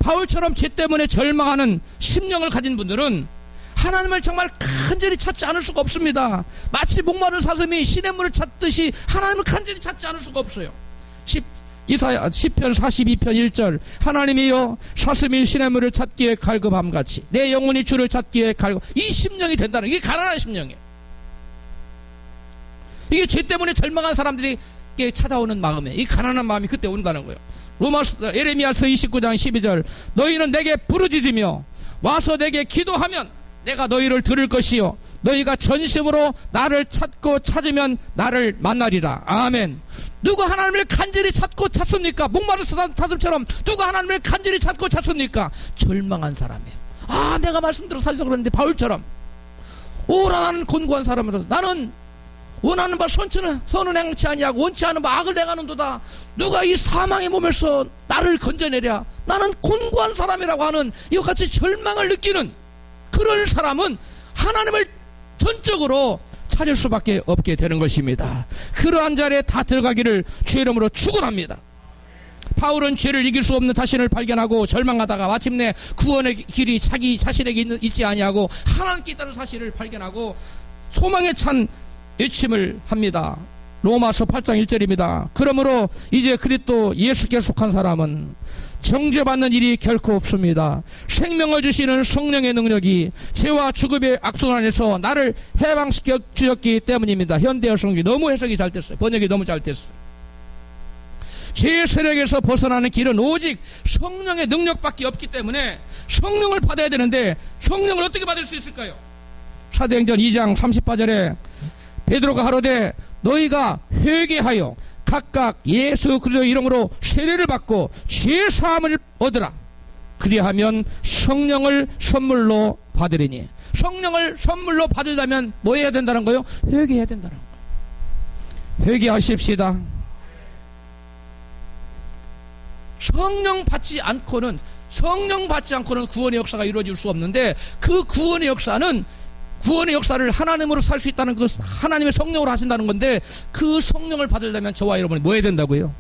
바울처럼 죄 때문에 절망하는 심령을 가진 분들은 하나님을 정말 간절히 찾지 않을 수가 없습니다. 마치 목마른 사슴이 시냇물을 찾듯이 하나님을 간절히 찾지 않을 수가 없어요. 시편 42편 1절 하나님이여 사슴이 시냇물을 찾기에 갈급함같이 내 영혼이 주를 찾기에 갈급. 이 심령이 된다는, 이게 가난한 심령이에요. 이게 죄 때문에 절망한 사람들이 찾아오는 마음에, 이 가난한 마음이 그때 온다는 거예요. 에레미야서 29장 12절 너희는 내게 부르짖으며 와서 내게 기도하면 내가 너희를 들을 것이요 너희가 전심으로 나를 찾고 찾으면 나를 만나리라. 아멘. 누가 하나님을 간절히 찾고 찾습니까? 목마른 사슴처럼 누가 하나님을 간절히 찾고 찾습니까? 절망한 사람이에요. 내가 말씀대로 살려고 그러는데 바울처럼 오라 나는 곤고한 사람이라. 나는 원하는 바 선은 행치 아니하고 원치 않은 바 악을 행하는도다. 누가 이 사망의 몸에서 나를 건져내랴. 나는 곤고한 사람이라고 하는 이와 같이 절망을 느끼는 그런 사람은 하나님을 전적으로 찾을 수밖에 없게 되는 것입니다. 그러한 자리에 다 들어가기를 주의 이름으로 축원합니다. 바울은 죄를 이길 수 없는 자신을 발견하고 절망하다가 마침내 구원의 길이 자기 자신에게 있지 아니하고 하나님께 있다는 사실을 발견하고 소망에 찬 외침을 합니다. 로마서 8장 1절입니다. 그러므로 이제 그리스도 예수께 속한 사람은 정죄받는 일이 결코 없습니다. 생명을 주시는 성령의 능력이 죄와 죽음의 악순 안에서 나를 해방시켜 주셨기 때문입니다. 현대어 성경이 너무 해석이 잘 됐어요. 번역이 너무 잘 됐어요. 죄의 세력에서 벗어나는 길은 오직 성령의 능력밖에 없기 때문에 성령을 받아야 되는데 성령을 어떻게 받을 수 있을까요? 사도행전 2장 38절에 베드로가 가로되 너희가 회개하여 각각 예수 그리스도 이름으로 세례를 받고 죄 사함을 얻으라. 그리하면 성령을 선물로 받으리니. 성령을 선물로 받으려면 뭐 해야 된다는 거예요? 회개해야 된다는 거예요. 회개하십시다. 성령 받지 않고는 구원의 역사가 이루어질 수 없는데, 그 구원의 역사는 구원의 역사를 하나님으로 살 수 있다는 그 하나님의 성령으로 하신다는 건데, 그 성령을 받으려면 저와 여러분이 뭐 해야 된다고요?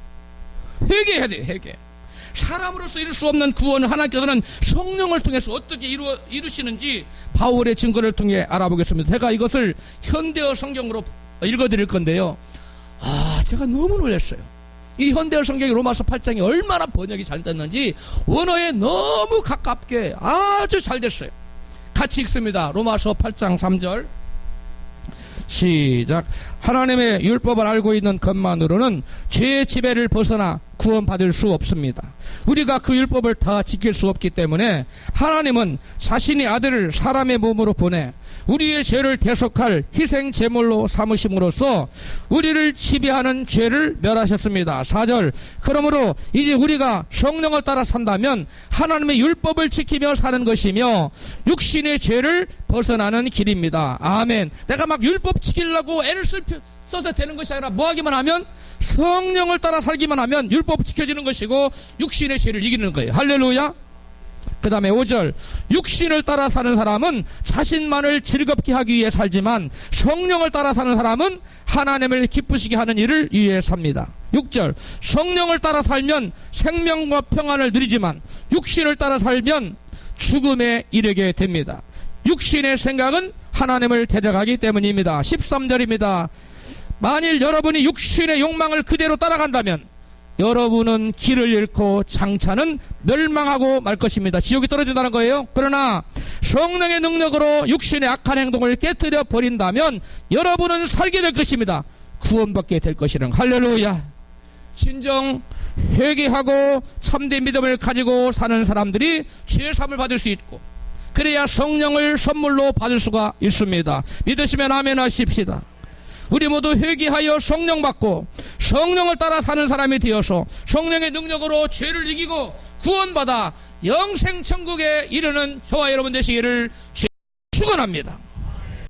회개해야 돼요. 회개. 사람으로서 이룰 수 없는 구원을 하나님께서는 성령을 통해서 어떻게 이루시는지 바울의 증거를 통해 알아보겠습니다. 제가 이것을 현대어 성경으로 읽어드릴 건데요, 제가 너무 놀랐어요. 이 현대어 성경이 로마서 8장이 얼마나 번역이 잘 됐는지 원어에 너무 가깝게 아주 잘 됐어요. 같이 읽습니다. 로마서 8장 3절 시작. 하나님의 율법을 알고 있는 것만으로는 죄의 지배를 벗어나 구원받을 수 없습니다. 우리가 그 율법을 다 지킬 수 없기 때문에 하나님은 자신의 아들을 사람의 몸으로 보내 우리의 죄를 대속할 희생 제물로 삼으심으로써 우리를 지배하는 죄를 멸하셨습니다. 4절. 그러므로 이제 우리가 성령을 따라 산다면 하나님의 율법을 지키며 사는 것이며 육신의 죄를 벗어나는 길입니다. 아멘. 내가 막 율법 지키려고 애를 써서 되는 것이 아니라 뭐 하기만 하면, 성령을 따라 살기만 하면 율법 지켜지는 것이고 육신의 죄를 이기는 거예요. 할렐루야. 그 다음에 5절. 육신을 따라 사는 사람은 자신만을 즐겁게 하기 위해 살지만 성령을 따라 사는 사람은 하나님을 기쁘시게 하는 일을 위해 삽니다. 6절. 성령을 따라 살면 생명과 평안을 누리지만 육신을 따라 살면 죽음에 이르게 됩니다. 육신의 생각은 하나님을 대적하기 때문입니다. 13절입니다. 만일 여러분이 육신의 욕망을 그대로 따라간다면 여러분은 길을 잃고 장차는 멸망하고 말 것입니다. 지옥에 떨어진다는 거예요. 그러나 성령의 능력으로 육신의 악한 행동을 깨뜨려 버린다면 여러분은 살게 될 것입니다. 구원받게 될 것이란. 할렐루야. 진정 회개하고 참된 믿음을 가지고 사는 사람들이 죄의 사함을 받을 수 있고, 그래야 성령을 선물로 받을 수가 있습니다. 믿으시면 아멘 하십시다. 우리 모두 회개하여 성령 받고 성령을 따라 사는 사람이 되어서 성령의 능력으로 죄를 이기고 구원받아 영생 천국에 이르는 저와 여러분 되시기를 축원합니다.